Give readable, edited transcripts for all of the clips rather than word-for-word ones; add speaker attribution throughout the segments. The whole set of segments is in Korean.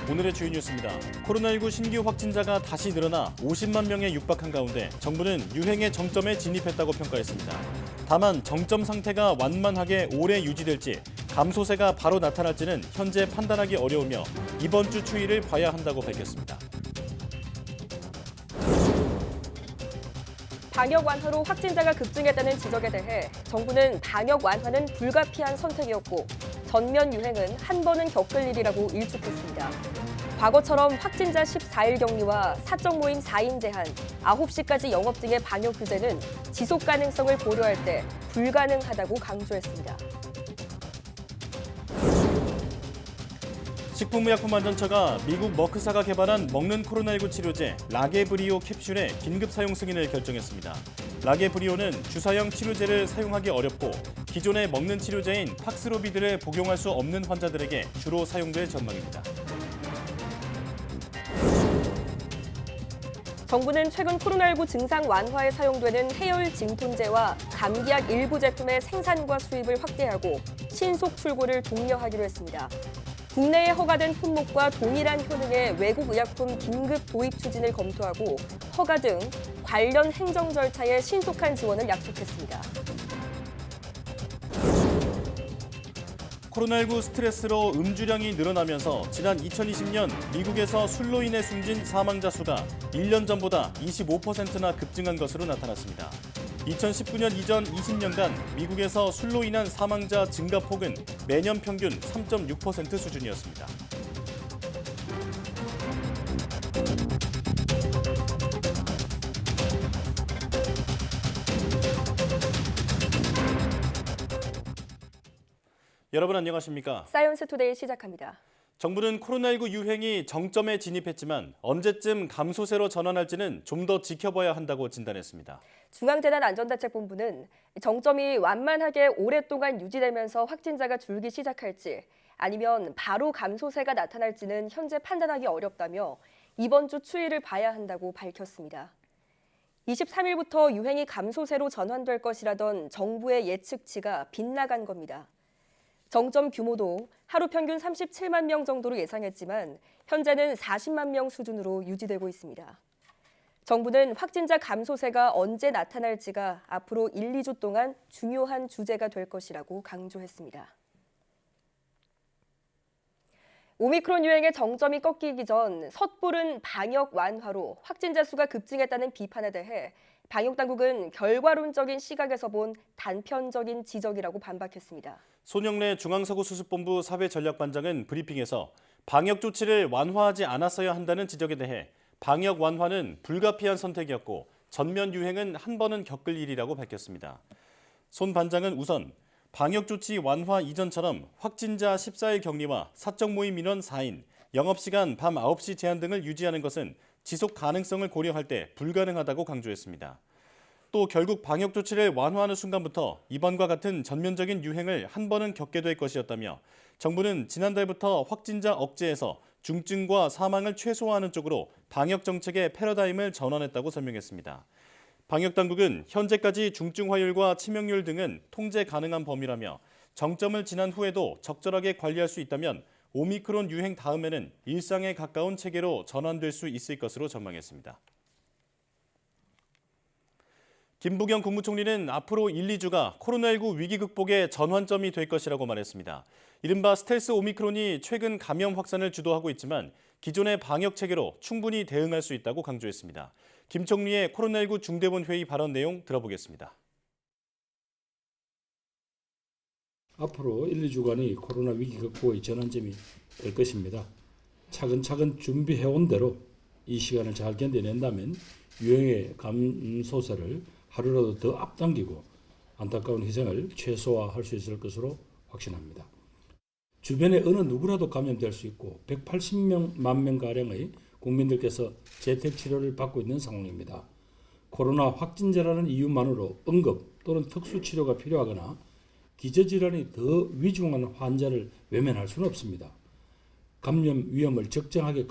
Speaker 1: 오늘의 주요 뉴스입니다. 코로나19 신규 확진자가 다시 늘어나 50만 명에 육박한 가운데 정부는 유행의 정점에 진입했다고 평가했습니다. 다만 정점 상태가 완만하게 오래 유지될지 감소세가 바로 나타날지는 현재 판단하기 어려우며 이번 주 추이를 봐야 한다고 밝혔습니다.
Speaker 2: 방역 완화로 확진자가 급증했다는 지적에 대해 정부는 방역 완화는 불가피한 선택이었고 전면 유행은 한 번은 겪을 일이라고 일축했습니다. 과거처럼 확진자 14일 격리와 사적 모임 4인 제한, 9시까지 영업 등의 방역 규제는 지속 가능성을 고려할 때 불가능하다고 강조했습니다.
Speaker 1: 식품의약품안전처가 미국 머크사가 개발한 먹는 코로나19 치료제 라게브리오 캡슐의 긴급 사용 승인을 결정했습니다. 라게브리오는 주사형 치료제를 사용하기 어렵고 기존의 먹는 치료제인 팍스로비드를 복용할 수 없는 환자들에게 주로 사용될 전망입니다.
Speaker 2: 정부는 최근 코로나19 증상 완화에 사용되는 해열 진통제와 감기약 일부 제품의 생산과 수입을 확대하고 신속 출고를 독려하기로 했습니다. 국내에 허가된 품목과 동일한 효능의 외국 의약품 긴급 도입 추진을 검토하고 허가 등 관련 행정 절차의 신속한 지원을 약속했습니다.
Speaker 1: 코로나19 스트레스로 음주량이 늘어나면서 지난 2020년 미국에서 술로 인해 숨진 사망자 수가 1년 전보다 25%나 급증한 것으로 나타났습니다. 2019년 이전 20년간 미국에서 술로 인한 사망자 증가폭은 매년 평균 3.6% 수준이었습니다. 여러분 안녕하십니까?
Speaker 2: 사이언스 투데이 시작합니다.
Speaker 1: 정부는 코로나19 유행이 정점에 진입했지만 언제쯤 감소세로 전환할지는 좀 더 지켜봐야 한다고 진단했습니다.
Speaker 2: 중앙재난안전대책본부는 정점이 완만하게 오랫동안 유지되면서 확진자가 줄기 시작할지 아니면 바로 감소세가 나타날지는 현재 판단하기 어렵다며 이번 주 추이를 봐야 한다고 밝혔습니다. 23일부터 유행이 감소세로 전환될 것이라던 정부의 예측치가 빗나간 겁니다. 정점 규모도 하루 평균 37만 명 정도로 예상했지만 현재는 40만 명 수준으로 유지되고 있습니다. 정부는 확진자 감소세가 언제 나타날지가 앞으로 1, 2주 동안 중요한 주제가 될 것이라고 강조했습니다. 오미크론 유행의 정점이 꺾이기 전 섣부른 방역 완화로 확진자 수가 급증했다는 비판에 대해 방역당국은 결과론적인 시각에서 본 단편적인 지적이라고 반박했습니다.
Speaker 1: 손영래 중앙사고수습본부 사회전략반장은 브리핑에서 방역 조치를 완화하지 않았어야 한다는 지적에 대해 방역 완화는 불가피한 선택이었고 전면 유행은 한 번은 겪을 일이라고 밝혔습니다. 손 반장은 우선 방역 조치 완화 이전처럼 확진자 14일 격리와 사적 모임 인원 4인, 영업시간 밤 9시 제한 등을 유지하는 것은 지속 가능성을 고려할 때 불가능하다고 강조했습니다. 또 결국 방역 조치를 완화하는 순간부터 이번과 같은 전면적인 유행을 한 번은 겪게 될 것이었다며 정부는 지난달부터 확진자 억제에서 중증과 사망을 최소화하는 쪽으로 방역 정책의 패러다임을 전환했다고 설명했습니다. 방역당국은 현재까지 중증 화율과 치명률 등은 통제 가능한 범위라며 정점을 지난 후에도 적절하게 관리할 수 있다면 오미크론 유행 다음에는 일상에 가까운 체계로 전환될 수 있을 것으로 전망했습니다. 김부겸 국무총리는 앞으로 1, 2주가 코로나19 위기 극복의 전환점이 될 것이라고 말했습니다. 이른바 스텔스 오미크론이 최근 감염 확산을 주도하고 있지만 기존의 방역 체계로 충분히 대응할 수 있다고 강조했습니다. 김 총리의 코로나19 중대본 회의 발언 내용 들어보겠습니다.
Speaker 3: 앞으로 1, 2주간이 코로나 위기 극복의 전환점이 될 것입니다. 차근차근 준비해온 대로 이 시간을 잘 견뎌낸다면 유행의 감소세를 하루라도 더 앞당기고 안타까운 희생을 최소화할 수 있을 것으로 확신합니다. 주변에 어느 누구라도 감염될 수 있고 180만 명가량의 국민들께서 재택치료를 받고 있는 상황입니다. 코로나 확진자라는 이유만으로 응급 또는 특수치료가 필요하거나 기저질환이 더 위중한 환자를 외면할 수는 없습니다. 감염 위험을 적정하게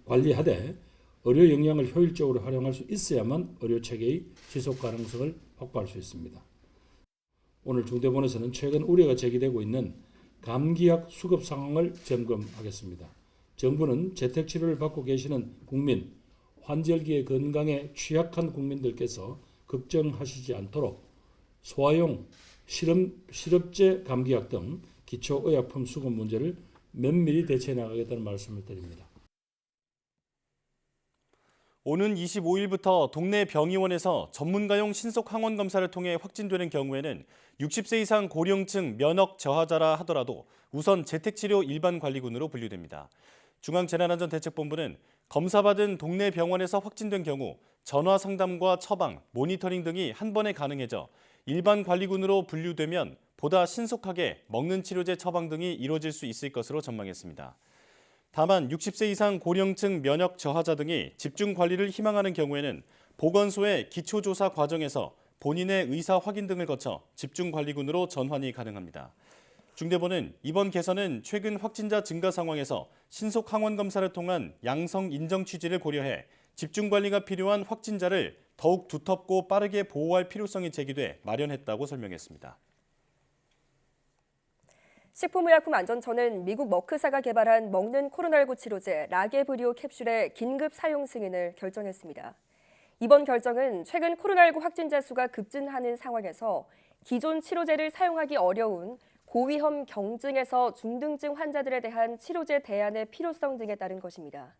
Speaker 3: 관리하되 의료 역량을 효율적으로 활용할 수 있어야만 의료체계의 지속 가능성을 확보할 수 있습니다. 오늘 중대본에서는 최근 우려가 제기되고 있는 감기약 수급 상황을 점검하겠습니다. 정부는 재택치료를 받고 계시는 국민, 환절기에 건강에 취약한 국민들께서 걱정하시지 않도록 소아용, 시럽제 감기약 등 기초의약품 수급 문제를 면밀히 대처해 나가겠다는 말씀을 드립니다.
Speaker 1: 오는 25일부터 동네 병의원에서 전문가용 신속 항원 검사를 통해 확진되는 경우에는 60세 이상 고령층 면역 저하자라 하더라도 우선 재택치료 일반관리군으로 분류됩니다. 중앙재난안전대책본부는 검사받은 동네 병원에서 확진된 경우 전화 상담과 처방, 모니터링 등이 한 번에 가능해져 일반관리군으로 분류되면 보다 신속하게 먹는 치료제 처방 등이 이루어질 수 있을 것으로 전망했습니다. 다만 60세 이상 고령층 면역 저하자 등이 집중 관리를 희망하는 경우에는 보건소의 기초조사 과정에서 본인의 의사 확인 등을 거쳐 집중관리군으로 전환이 가능합니다. 중대본은 이번 개선은 최근 확진자 증가 상황에서 신속 항원 검사를 통한 양성 인정 취지를 고려해 집중관리가 필요한 확진자를 더욱 두텁고 빠르게 보호할 필요성이 제기돼 마련했다고 설명했습니다.
Speaker 2: 식품의약품안전처는 미국 머크사가 개발한 먹는 코로나19 치료제 라게브리오 캡슐의 긴급 사용 승인을 결정했습니다. 이번 결정은 최근 코로나19 확진자 수가 급증하는 상황에서 기존 치료제를 사용하기 어려운 고위험 경증에서 중등증 환자들에 대한 치료제 대안의 필요성 등에 따른 것입니다.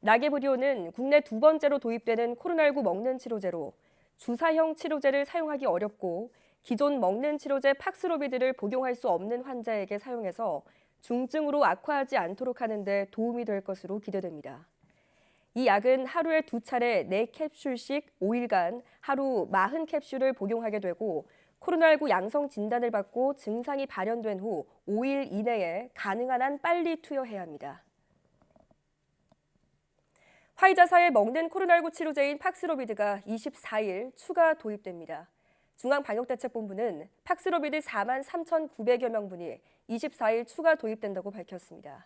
Speaker 2: 라게브리오는 국내 두 번째로 도입되는 코로나19 먹는 치료제로 주사형 치료제를 사용하기 어렵고 기존 먹는 치료제 팍스로비드를 복용할 수 없는 환자에게 사용해서 중증으로 악화하지 않도록 하는 데 도움이 될 것으로 기대됩니다. 이 약은 하루에 2차례 4캡슐씩 5일간 하루 40캡슐을 복용하게 되고 코로나19 양성 진단을 받고 증상이 발현된 후 5일 이내에 가능한 한 빨리 투여해야 합니다. 화이자사의 먹는 코로나19 치료제인 팍스로비드가 24일 추가 도입됩니다. 중앙방역대책본부는 팍스로비드 43,900여 명분이 24일 추가 도입된다고 밝혔습니다.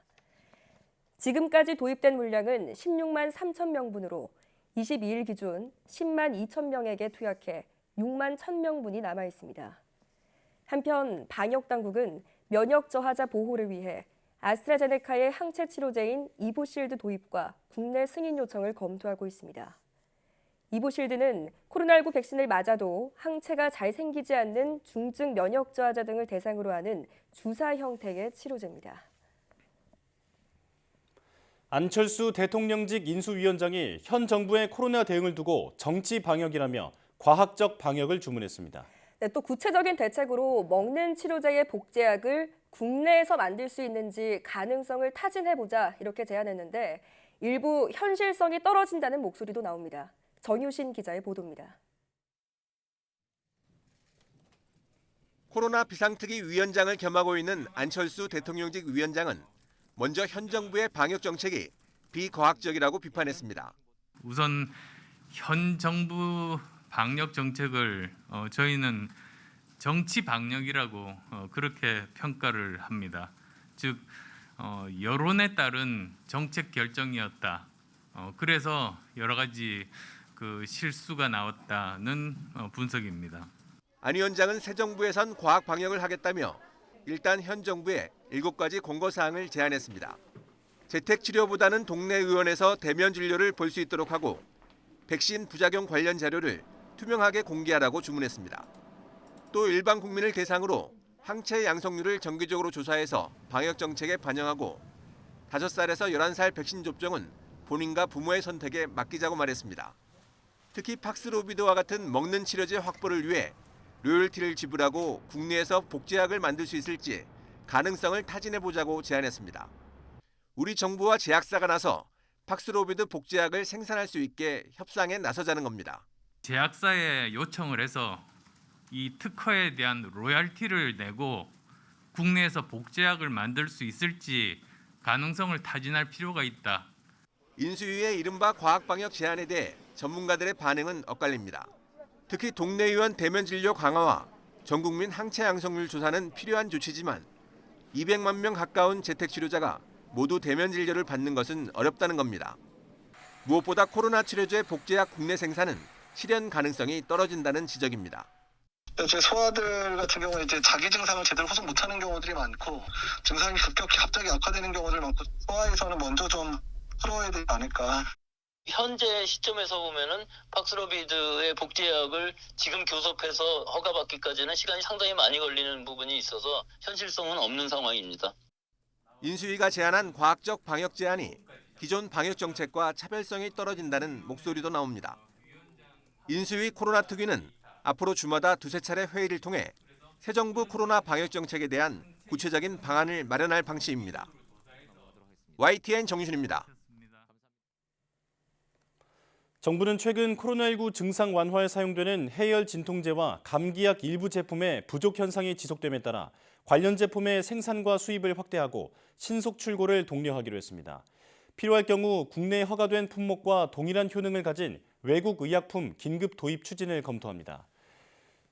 Speaker 2: 지금까지 도입된 물량은 16만 3천 명분으로 22일 기준 10만 2천 명에게 투약해 6만 1,000명분이 남아 있습니다. 한편 방역당국은 면역 저하자 보호를 위해 아스트라제네카의 항체 치료제인 이보실드 도입과 국내 승인 요청을 검토하고 있습니다. 이보실드는 코로나19 백신을 맞아도 항체가 잘 생기지 않는 중증 면역 저하자 등을 대상으로 하는 주사 형태의 치료제입니다.
Speaker 1: 안철수 대통령직 인수위원장이 현 정부의 코로나 대응을 두고 정치 방역이라며 과학적 방역을 주문했습니다.
Speaker 2: 네, 또 구체적인 대책으로 먹는 치료제의 복제약을 국내에서 만들 수 있는지 가능성을 타진해보자 이렇게 제안했는데 일부 현실성이 떨어진다는 목소리도 나옵니다. 정유신 기자의 보도입니다.
Speaker 4: 코로나 비상특위 위원장을 겸하고 있는 안철수 대통령직 위원장은 먼저 현 정부의 방역 정책이 비과학적이라고 비판했습니다.
Speaker 5: 우선 현 정부 방역 정책을 저희는 정치 방역이라고 그렇게 평가를 합니다. 즉 여론에 따른 정책 결정이었다. 그래서 여러 가지 실수가 나왔다는 분석입니다.
Speaker 4: 안 위원장은 새 정부에선 과학 방역을 하겠다며 일단 현 정부에 7가지 권고사항을 제안했습니다. 재택치료보다는 동네 의원에서 대면 진료를 볼 수 있도록 하고 백신 부작용 관련 자료를 투명하게 공개하라고 주문했습니다. 또 일반 국민을 대상으로 항체 양성률을 정기적으로 조사해서 방역 정책에 반영하고 5살에서 11살 백신 접종은 본인과 부모의 선택에 맡기자고 말했습니다. 특히 팍스로비드와 같은 먹는 치료제 확보를 위해 로열티를 지불하고 국내에서 복제약을 만들 수 있을지 가능성을 타진해보자고 제안했습니다. 우리 정부와 제약사가 나서 팍스로비드 복제약을 생산할 수 있게 협상에 나서자는 겁니다.
Speaker 5: 제약사에 요청을 해서 이 특허에 대한 로열티를 내고 국내에서 복제약을 만들 수 있을지 가능성을 타진할 필요가 있다.
Speaker 4: 인수위의 이른바 과학방역 제안에 대해 전문가들의 반응은 엇갈립니다. 특히 동네 의원 대면 진료 강화와 전국민 항체 양성률 조사는 필요한 조치지만 200만 명 가까운 재택치료자가 모두 대면 진료를 받는 것은 어렵다는 겁니다. 무엇보다 코로나 치료제 복제약 국내 생산은 실현 가능성이 떨어진다는 지적입니다.
Speaker 6: 제 소아들 같은 경우는 이제 자기 증상을 제대로 호소 못하는 경우들이 많고 증상이 급격히 갑자기 악화되는 경우들 많고 소아에서는 먼저 좀 풀어야 되지 않을까.
Speaker 7: 현재 시점에서 보면은 팍스로비드의 복제약을 지금 교섭해서 허가받기까지는 시간이 상당히 많이 걸리는 부분이 있어서 현실성은 없는 상황입니다.
Speaker 4: 인수위가 제안한 과학적 방역 제안이 기존 방역 정책과 차별성이 떨어진다는 목소리도 나옵니다. 인수위 코로나 특위는 앞으로 주마다 두세 차례 회의를 통해 새 정부 코로나 방역 정책에 대한 구체적인 방안을 마련할 방침입니다. YTN 정유준입니다.
Speaker 1: 정부는 최근 코로나19 증상 완화에 사용되는 해열 진통제와 감기약 일부 제품의 부족 현상이 지속됨에 따라 관련 제품의 생산과 수입을 확대하고 신속 출고를 독려하기로 했습니다. 필요할 경우 국내에 허가된 품목과 동일한 효능을 가진 외국 의약품 긴급 도입 추진을 검토합니다.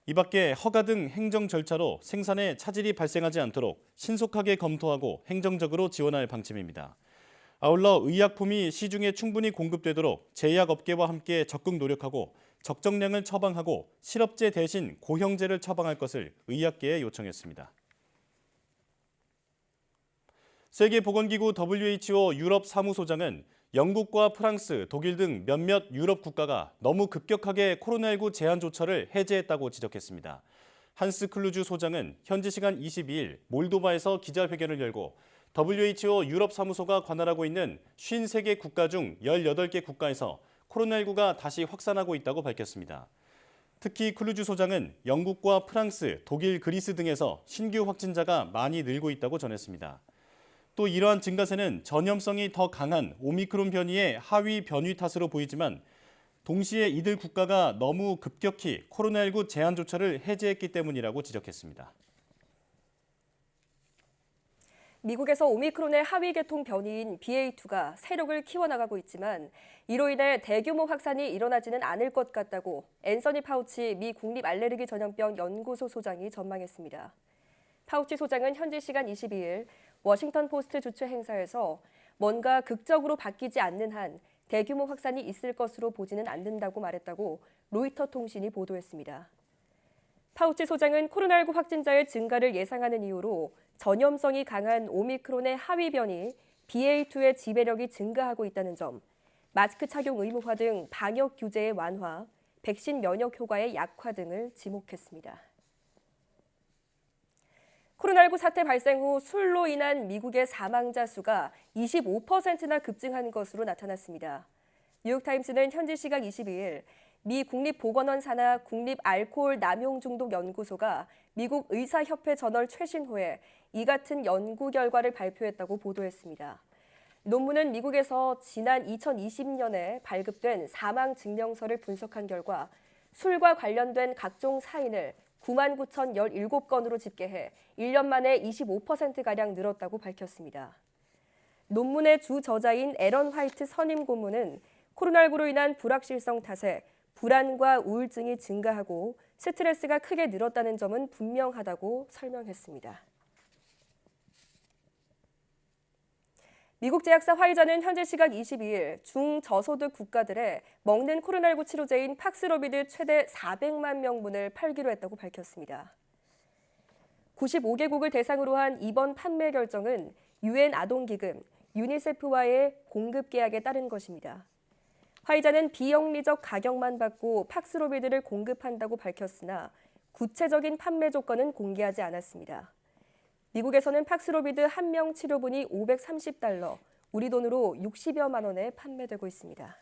Speaker 1: 이 밖에 허가 등 행정 절차로 생산에 차질이 발생하지 않도록 신속하게 검토하고 행정적으로 지원할 방침입니다. 아울러 의약품이 시중에 충분히 공급되도록 제약업계와 함께 적극 노력하고 적정량을 처방하고 실업제 대신 고형제를 처방할 것을 의학계에 요청했습니다. 세계보건기구 WHO 유럽 사무소장은 영국과 프랑스, 독일 등 몇몇 유럽 국가가 너무 급격하게 코로나19 제한 조처를 해제했다고 지적했습니다. 한스 클루주 소장은 현지 시간 22일 몰도바에서 기자회견을 열고 WHO 유럽 사무소가 관할하고 있는 53개 국가 중 18개 국가에서 코로나19가 다시 확산하고 있다고 밝혔습니다. 특히 클루주 소장은 영국과 프랑스, 독일, 그리스 등에서 신규 확진자가 많이 늘고 있다고 전했습니다. 또 이러한 증가세는 전염성이 더 강한 오미크론 변이의 하위 변이 탓으로 보이지만 동시에 이들 국가가 너무 급격히 코로나19 제한 조처를 해제했기 때문이라고 지적했습니다.
Speaker 2: 미국에서 오미크론의 하위 계통 변이인 BA2가 세력을 키워나가고 있지만 이로 인해 대규모 확산이 일어나지는 않을 것 같다고 앤서니 파우치 미 국립알레르기 전염병 연구소 소장이 전망했습니다. 파우치 소장은 현지 시간 22일 워싱턴 포스트 주최 행사에서 뭔가 극적으로 바뀌지 않는 한 대규모 확산이 있을 것으로 보지는 않는다고 말했다고 로이터 통신이 보도했습니다. 파우치 소장은 코로나19 확진자의 증가를 예상하는 이유로 전염성이 강한 오미크론의 하위 변이 BA2의 지배력이 증가하고 있다는 점, 마스크 착용 의무화 등 방역 규제의 완화, 백신 면역 효과의 약화 등을 지목했습니다. 코로나19 사태 발생 후 술로 인한 미국의 사망자 수가 25%나 급증한 것으로 나타났습니다. 뉴욕타임스는 현지 시각 22일 미 국립보건원 산하 국립알코올 남용중독연구소가 미국 의사협회 저널 최신호에 이 같은 연구 결과를 발표했다고 보도했습니다. 논문은 미국에서 지난 2020년에 발급된 사망 증명서를 분석한 결과 술과 관련된 각종 사인을 99,017건으로 집계해 1년 만에 25%가량 늘었다고 밝혔습니다. 논문의 주 저자인 에런 화이트 선임 고문은 코로나19로 인한 불확실성 탓에 불안과 우울증이 증가하고 스트레스가 크게 늘었다는 점은 분명하다고 설명했습니다. 미국 제약사 화이자는 현재 시각 22일 중저소득 국가들의 먹는 코로나19 치료제인 팍스로비드 최대 400만 명분을 팔기로 했다고 밝혔습니다. 95개국을 대상으로 한 이번 판매 결정은 UN 아동기금, 유니세프와의 공급 계약에 따른 것입니다. 화이자는 비영리적 가격만 받고 팍스로비드를 공급한다고 밝혔으나 구체적인 판매 조건은 공개하지 않았습니다. 미국에서는 팍스로비드 한 명 치료분이 $530, 우리 돈으로 60여만 원에 판매되고 있습니다.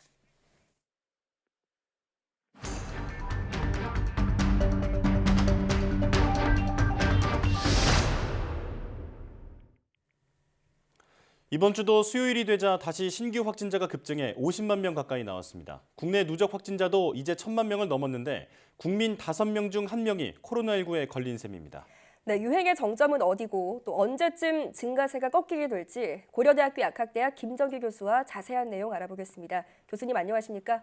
Speaker 1: 이번 주도 수요일이 되자 다시 신규 확진자가 급증해 50만 명 가까이 나왔습니다. 국내 누적 확진자도 이제 1,000만 명을 넘었는데 국민 5명 중 1명이 코로나19에 걸린 셈입니다.
Speaker 2: 네, 유행의 정점은 어디고 또 언제쯤 증가세가 꺾이게 될지 고려대학교 약학대학 김정기 교수와 자세한 내용 알아보겠습니다. 교수님 안녕하십니까?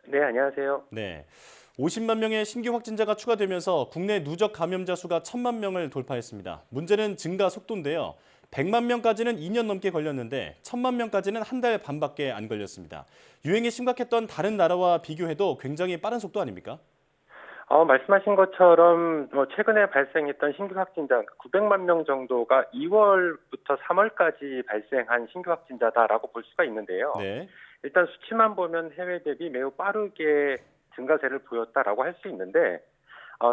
Speaker 8: 네, 안녕하세요.
Speaker 1: 네, 50만 명의 신규 확진자가 추가되면서 국내 누적 감염자 수가 1,000만 명을 돌파했습니다. 문제는 증가 속도인데요. 100만 명까지는 2년 넘게 걸렸는데 1,000만 명까지는 한 달 반밖에 안 걸렸습니다. 유행이 심각했던 다른 나라와 비교해도 굉장히 빠른 속도 아닙니까?
Speaker 8: 말씀하신 것처럼 최근에 발생했던 신규 확진자 900만 명 정도가 2월부터 3월까지 발생한 신규 확진자다라고 볼 수가 있는데요.
Speaker 1: 네.
Speaker 8: 일단 수치만 보면 해외 대비 매우 빠르게 증가세를 보였다라고 할 수 있는데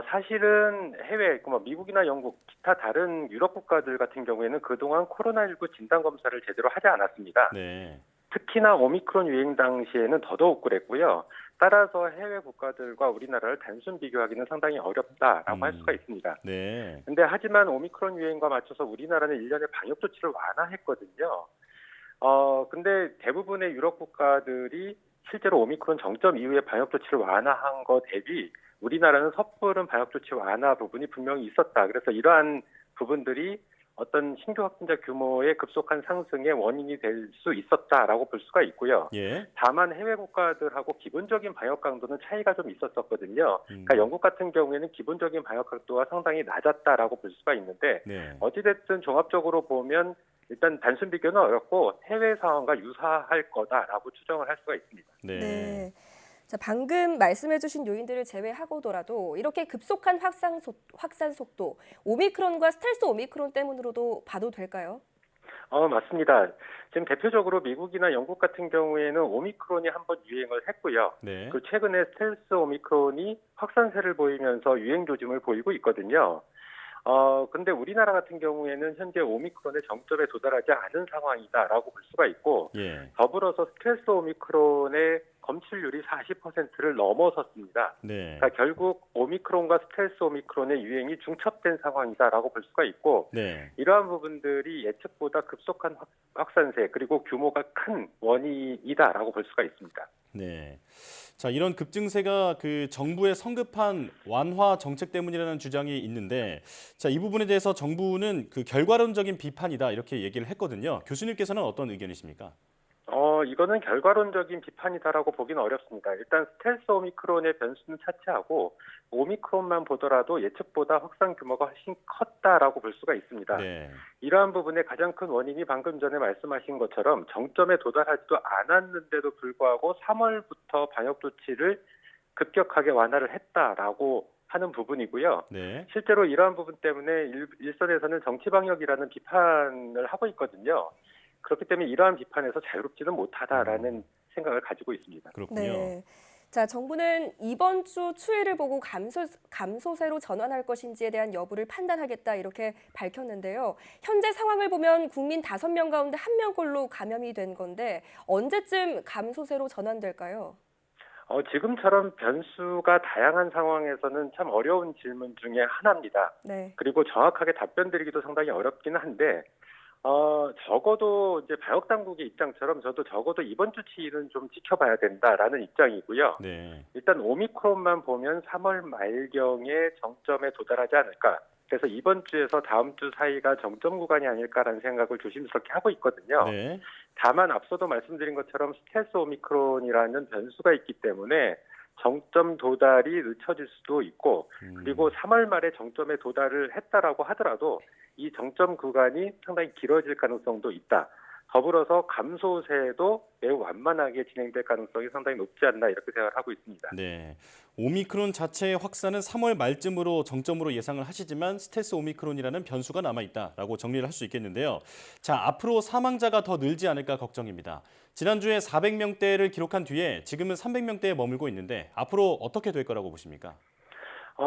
Speaker 8: 사실은 해외, 미국이나 영국, 기타 다른 유럽 국가들 같은 경우에는 그동안 코로나19 진단 검사를 제대로 하지 않았습니다.
Speaker 1: 네.
Speaker 8: 특히나 오미크론 유행 당시에는 더더욱 그랬고요. 따라서 해외 국가들과 우리나라를 단순 비교하기는 상당히 어렵다라고 할 수가 있습니다.
Speaker 1: 네.
Speaker 8: 근데 하지만 오미크론 유행과 맞춰서 우리나라는 일련의 방역 조치를 완화했거든요. 근데 대부분의 유럽 국가들이 실제로 오미크론 정점 이후에 방역 조치를 완화한 것 대비 우리나라는 섣부른 방역 조치 완화 부분이 분명히 있었다. 그래서 이러한 부분들이 어떤 신규 확진자 규모의 급속한 상승의 원인이 될 수 있었다라고 볼 수가 있고요.
Speaker 1: 예.
Speaker 8: 다만 해외 국가들하고 기본적인 방역 강도는 차이가 좀 있었었거든요. 그러니까 영국 같은 경우에는 기본적인 방역 강도가 상당히 낮았다라고 볼 수가 있는데
Speaker 1: 네.
Speaker 8: 어찌됐든 종합적으로 보면 일단 단순 비교는 어렵고 해외 상황과 유사할 거다라고 추정을 할 수가 있습니다.
Speaker 1: 네.
Speaker 2: 네. 자, 방금 말씀해주신 요인들을 제외하고더라도 이렇게 급속한 확산 속도, 오미크론과 스텔스 오미크론 때문으로도 봐도 될까요?
Speaker 8: 맞습니다. 지금 대표적으로 미국이나 영국 같은 경우에는 오미크론이 한번 유행을 했고요.
Speaker 1: 네.
Speaker 8: 그 최근에 스텔스 오미크론이 확산세를 보이면서 유행 조짐을 보이고 있거든요. 근데 우리나라 같은 경우에는 현재 오미크론의 정점에 도달하지 않은 상황이다라고 볼 수가 있고,
Speaker 1: 예.
Speaker 8: 더불어서 스텔스 오미크론의 검출률이 40%를 넘어섰습니다.
Speaker 1: 네.
Speaker 8: 그러니까 결국 오미크론과 스텔스 오미크론의 유행이 중첩된 상황이다라고 볼 수가 있고,
Speaker 1: 네.
Speaker 8: 이러한 부분들이 예측보다 급속한 확산세 그리고 규모가 큰 원인이다라고 볼 수가 있습니다.
Speaker 1: 네. 자, 이런 급증세가 그 정부의 성급한 완화 정책 때문이라는 주장이 있는데, 자, 이 부분에 대해서 정부는 그 결과론적인 비판이다 이렇게 얘기를 했거든요. 교수님께서는 어떤 의견이십니까?
Speaker 8: 이거는 결과론적인 비판이다라고 보기는 어렵습니다. 일단 스텔스 오미크론의 변수는 차치하고 오미크론만 보더라도 예측보다 확산 규모가 훨씬 컸다라고 볼 수가 있습니다.
Speaker 1: 네.
Speaker 8: 이러한 부분의 가장 큰 원인이 방금 전에 말씀하신 것처럼 정점에 도달하지도 않았는데도 불구하고 3월부터 방역 조치를 급격하게 완화를 했다라고 하는 부분이고요.
Speaker 1: 네.
Speaker 8: 실제로 이러한 부분 때문에 일선에서는 정치 방역이라는 비판을 하고 있거든요. 그렇기 때문에 이러한 비판에서 자유롭지는 못하다라는 생각을 가지고 있습니다.
Speaker 1: 그렇군요.
Speaker 2: 네. 자, 정부는 이번 주 추이를 보고 감소세로 전환할 것인지에 대한 여부를 판단하겠다 이렇게 밝혔는데요. 현재 상황을 보면 국민 5명 가운데 1명꼴로 감염이 된 건데 언제쯤 감소세로 전환될까요?
Speaker 8: 지금처럼 변수가 다양한 상황에서는 참 어려운 질문 중에 하나입니다.
Speaker 2: 네.
Speaker 8: 그리고 정확하게 답변 드리기도 상당히 어렵기는 한데 적어도 이제 방역 당국의 입장처럼 저도 적어도 이번 주 치는 좀 지켜봐야 된다라는 입장이고요.
Speaker 1: 네.
Speaker 8: 일단 오미크론만 보면 3월 말경에 정점에 도달하지 않을까. 그래서 이번 주에서 다음 주 사이가 정점 구간이 아닐까라는 생각을 조심스럽게 하고 있거든요.
Speaker 1: 네.
Speaker 8: 다만 앞서도 말씀드린 것처럼 스텔스 오미크론이라는 변수가 있기 때문에 정점 도달이 늦춰질 수도 있고 그리고 3월 말에 정점에 도달을 했다라고 하더라도 이 정점 구간이 상당히 길어질 가능성도 있다. 더불어서 감소세도 매우 완만하게 진행될 가능성이 상당히 높지 않나 이렇게 생각을 하고 있습니다.
Speaker 1: 네. 오미크론 자체의 확산은 3월 말쯤으로 정점으로 예상을 하시지만 스텔스 오미크론이라는 변수가 남아있다라고 정리를 할 수 있겠는데요. 자, 앞으로 사망자가 더 늘지 않을까 걱정입니다. 지난주에 400명대를 기록한 뒤에 지금은 300명대에 머물고 있는데 앞으로 어떻게 될 거라고 보십니까?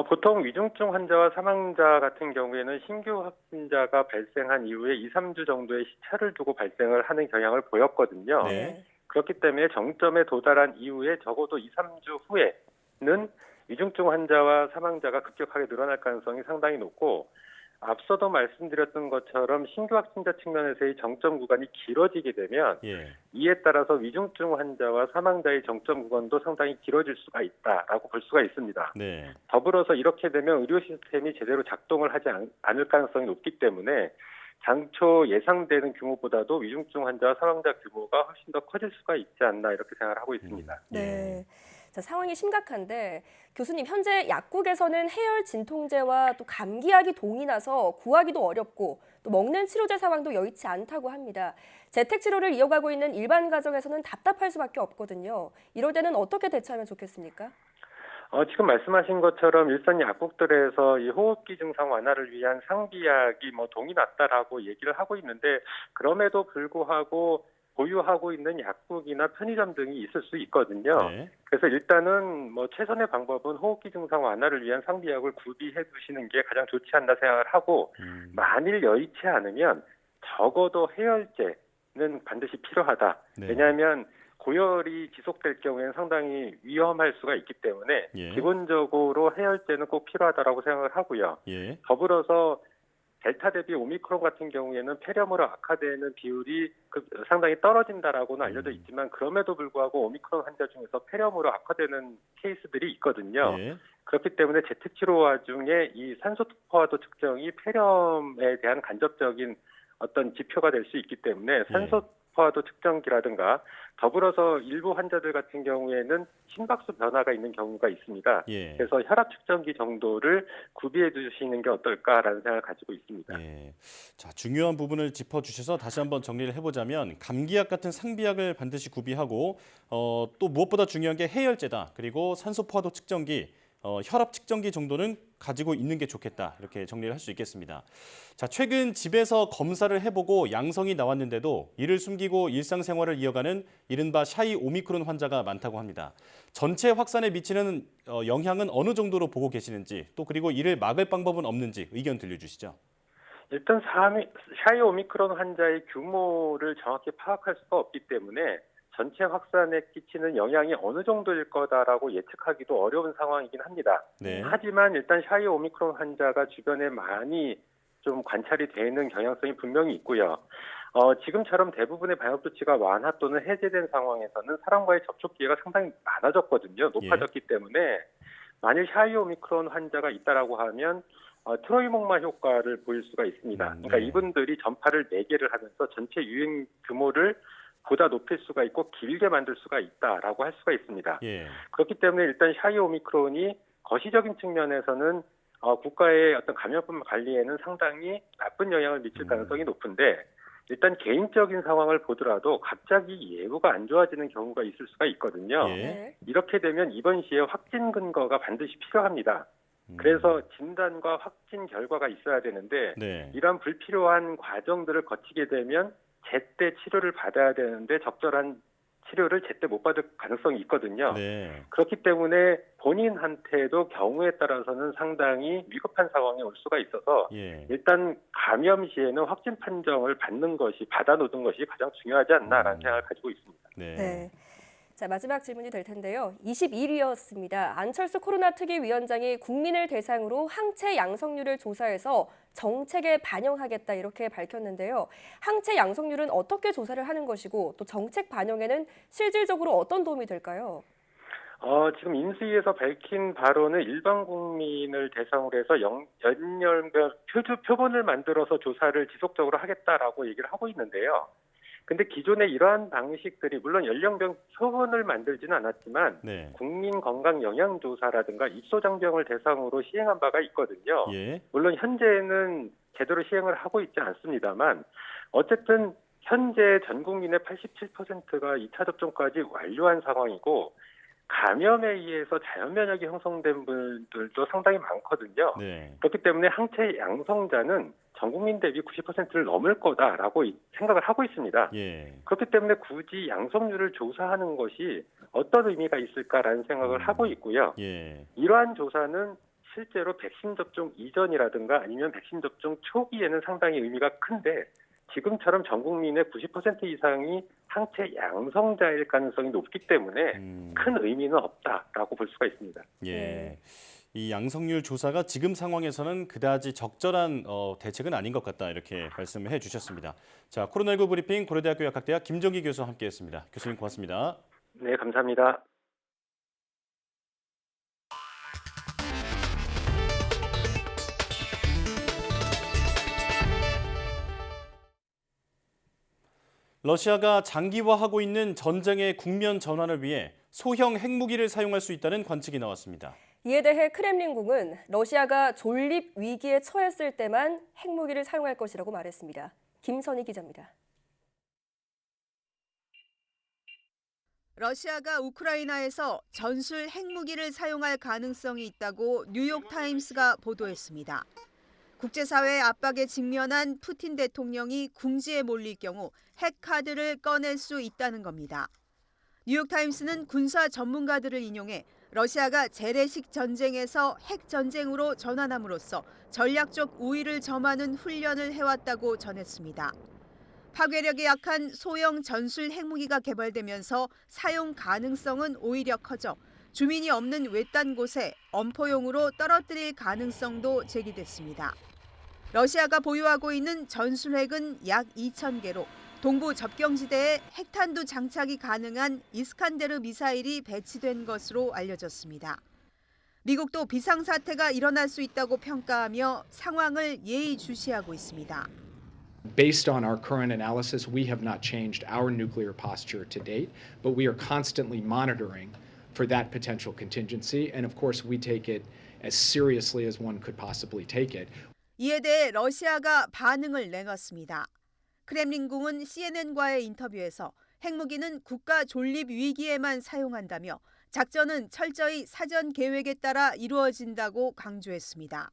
Speaker 8: 보통 위중증 환자와 사망자 같은 경우에는 신규 확진자가 발생한 이후에 2, 3주 정도의 시차를 두고 발생을 하는 경향을 보였거든요.
Speaker 1: 네.
Speaker 8: 그렇기 때문에 정점에 도달한 이후에 적어도 2, 3주 후에는 위중증 환자와 사망자가 급격하게 늘어날 가능성이 상당히 높고 앞서도 말씀드렸던 것처럼 신규 확진자 측면에서의 정점 구간이 길어지게 되면 이에 따라서 위중증 환자와 사망자의 정점 구간도 상당히 길어질 수가 있다라고 볼 수가 있습니다.
Speaker 1: 네.
Speaker 8: 더불어서 이렇게 되면 의료 시스템이 제대로 작동을 하지 않을 가능성이 높기 때문에 당초 예상되는 규모보다도 위중증 환자와 사망자 규모가 훨씬 더 커질 수가 있지 않나 이렇게 생각을 하고 있습니다.
Speaker 2: 네. 자, 상황이 심각한데 교수님, 현재 약국에서는 해열 진통제와 또 감기약이 동이 나서 구하기도 어렵고 또 먹는 치료제 상황도 여의치 않다고 합니다. 재택 치료를 이어가고 있는 일반 가정에서는 답답할 수밖에 없거든요. 이럴 때는 어떻게 대처하면 좋겠습니까?
Speaker 8: 지금 말씀하신 것처럼 일선 약국들에서 이 호흡기 증상 완화를 위한 상비약이 동이 났다라고 얘기를 하고 있는데 그럼에도 불구하고 보유하고 있는 약국이나 편의점 등이 있을 수 있거든요.
Speaker 1: 네.
Speaker 8: 그래서 일단은 최선의 방법은 호흡기 증상 완화를 위한 상비약을 구비해 두시는 게 가장 좋지 않나 생각을 하고 만일 여의치 않으면 적어도 해열제는 반드시 필요하다.
Speaker 1: 네.
Speaker 8: 왜냐하면 고열이 지속될 경우에는 상당히 위험할 수가 있기 때문에
Speaker 1: 예.
Speaker 8: 기본적으로 해열제는 꼭 필요하다라고 생각을 하고요.
Speaker 1: 예.
Speaker 8: 더불어서 델타 대비 오미크론 같은 경우에는 폐렴으로 악화되는 비율이 상당히 떨어진다라고는 알려져 있지만 그럼에도 불구하고 오미크론 환자 중에서 폐렴으로 악화되는 케이스들이 있거든요.
Speaker 1: 예.
Speaker 8: 그렇기 때문에 재택치료와 중에 이 산소 투과도 측정이 폐렴에 대한 간접적인 어떤 지표가 될 수 있기 때문에 산소 포화도 측정기라든가 더불어서 일부 환자들 같은 경우에는 심박수 변화가 있는 경우가 있습니다.
Speaker 1: 예.
Speaker 8: 그래서 혈압 측정기 정도를 구비해 두시는 게 어떨까라는 생각을 가지고 있습니다.
Speaker 1: 예. 자, 중요한 부분을 짚어주셔서 다시 한번 정리를 해보자면 감기약 같은 상비약을 반드시 구비하고 또 무엇보다 중요한 게 해열제다. 그리고 산소 포화도 측정기, 혈압 측정기 정도는 가지고 있는 게 좋겠다. 이렇게 정리를 할 수 있겠습니다. 자, 최근 집에서 검사를 해보고 양성이 나왔는데도 이를 숨기고 일상생활을 이어가는 이른바 샤이 오미크론 환자가 많다고 합니다. 전체 확산에 미치는 영향은 어느 정도로 보고 계시는지 또 그리고 이를 막을 방법은 없는지 의견 들려주시죠.
Speaker 8: 일단 샤이 오미크론 환자의 규모를 정확히 파악할 수가 없기 때문에 전체 확산에 끼치는 영향이 어느 정도일 거다라고 예측하기도 어려운 상황이긴 합니다.
Speaker 1: 네.
Speaker 8: 하지만 일단 샤이 오미크론 환자가 주변에 많이 좀 관찰이 되는 경향성이 분명히 있고요. 지금처럼 대부분의 방역 조치가 완화 또는 해제된 상황에서는 사람과의 접촉 기회가 상당히 많아졌거든요. 높아졌기 때문에 만일 샤이 오미크론 환자가 있다라고 하면 트로이목마 효과를 보일 수가 있습니다. 그러니까 이분들이 전파를 4개를 하면서 전체 유행 규모를 보다 높일 수가 있고 길게 만들 수가 있다라고 할 수가 있습니다.
Speaker 1: 예.
Speaker 8: 그렇기 때문에 일단 샤이 오미크론이 거시적인 측면에서는 국가의 어떤 감염병 관리에는 상당히 나쁜 영향을 미칠 가능성이 높은데 일단 개인적인 상황을 보더라도 갑자기 예후가 안 좋아지는 경우가 있을 수가 있거든요.
Speaker 1: 예.
Speaker 8: 이렇게 되면 이번 시에 확진 근거가 반드시 필요합니다. 그래서 진단과 확진 결과가 있어야 되는데
Speaker 1: 네.
Speaker 8: 이런 불필요한 과정들을 거치게 되면 제때 치료를 받아야 되는데 적절한 치료를 제때 못 받을 가능성이 있거든요.
Speaker 1: 네.
Speaker 8: 그렇기 때문에 본인한테도 경우에 따라서는 상당히 위급한 상황이 올 수가 있어서
Speaker 1: 예.
Speaker 8: 일단 감염 시에는 확진 판정을 받아놓는 것이 가장 중요하지 않나라는 생각을 가지고 있습니다.
Speaker 1: 네.
Speaker 2: 네. 자, 마지막 질문이 될 텐데요. 22일이었습니다. 안철수 코로나 특위위원장이 국민을 대상으로 항체 양성률을 조사해서 정책에 반영하겠다 이렇게 밝혔는데요. 항체 양성률은 어떻게 조사를 하는 것이고 또 정책 반영에는 실질적으로 어떤 도움이 될까요?
Speaker 8: 지금 인수위에서 밝힌 바로는 일반 국민을 대상으로 해서 연령별 표본을 만들어서 조사를 지속적으로 하겠다라고 얘기를 하고 있는데요. 근데 기존에 이러한 방식들이 물론 연령별 표본을 만들지는 않았지만
Speaker 1: 네.
Speaker 8: 국민 건강 영양 조사라든가 입소장병을 대상으로 시행한 바가 있거든요.
Speaker 1: 예.
Speaker 8: 물론 현재는 제대로 시행을 하고 있지 않습니다만 어쨌든 현재 전 국민의 87%가 2차 접종까지 완료한 상황이고 감염에 의해서 자연 면역이 형성된 분들도 상당히 많거든요.
Speaker 1: 네.
Speaker 8: 그렇기 때문에 항체 양성자는 전 국민 대비 90%를 넘을 거다라고 생각을 하고 있습니다.
Speaker 1: 예.
Speaker 8: 그렇기 때문에 굳이 양성률을 조사하는 것이 어떤 의미가 있을까라는 생각을 하고 있고요.
Speaker 1: 예.
Speaker 8: 이러한 조사는 실제로 백신 접종 이전이라든가 아니면 백신 접종 초기에는 상당히 의미가 큰데 지금처럼 전 국민의 90% 이상이 항체 양성자일 가능성이 높기 때문에 큰 의미는 없다라고 볼 수가 있습니다.
Speaker 1: 예. 이 양성률 조사가 지금 상황에서는 그다지 적절한 대책은 아닌 것 같다 이렇게 말씀해 주셨습니다. 자, 코로나19 브리핑 고려대학교 약학대학 김정기 교수와 함께했습니다. 교수님 고맙습니다.
Speaker 8: 네, 감사합니다.
Speaker 1: 러시아가 장기화하고 있는 전쟁의 국면 전환을 위해 소형 핵무기를 사용할 수 있다는 관측이 나왔습니다.
Speaker 2: 이에 대해 크렘린궁은 러시아가 존립 위기에 처했을 때만 핵무기를 사용할 것이라고 말했습니다. 김선희 기자입니다.
Speaker 9: 러시아가 우크라이나에서 전술 핵무기를 사용할 가능성이 있다고 뉴욕타임스가 보도했습니다. 국제사회의 압박에 직면한 푸틴 대통령이 궁지에 몰릴 경우 핵카드를 꺼낼 수 있다는 겁니다. 뉴욕타임스는 군사 전문가들을 인용해 러시아가 재래식 전쟁에서 핵전쟁으로 전환함으로써 전략적 우위를 점하는 훈련을 해왔다고 전했습니다. 파괴력이 약한 소형 전술 핵무기가 개발되면서 사용 가능성은 오히려 커져 주민이 없는 외딴 곳에 엄포용으로 떨어뜨릴 가능성도 제기됐습니다. 러시아가 보유하고 있는 전술핵은 약 2,000개로 동부 접경지대에 핵탄두 장착이 가능한 이스칸데르 미사일이 배치된 것으로 알려졌습니다. 미국도 비상사태가 일어날 수 있다고 평가하며 상황을 예의주시하고 있습니다.
Speaker 10: Based on our current analysis, we have not changed our nuclear posture to date, but we are constantly monitoring for that potential contingency, and of course we take it as seriously as one could possibly take it.
Speaker 9: 이에 대해 러시아가 반응을 내놨습니다. 크렘린궁은 CNN과의 인터뷰에서 핵무기는 국가 존립 위기에만 사용한다며 작전은 철저히 사전 계획에 따라 이루어진다고 강조했습니다.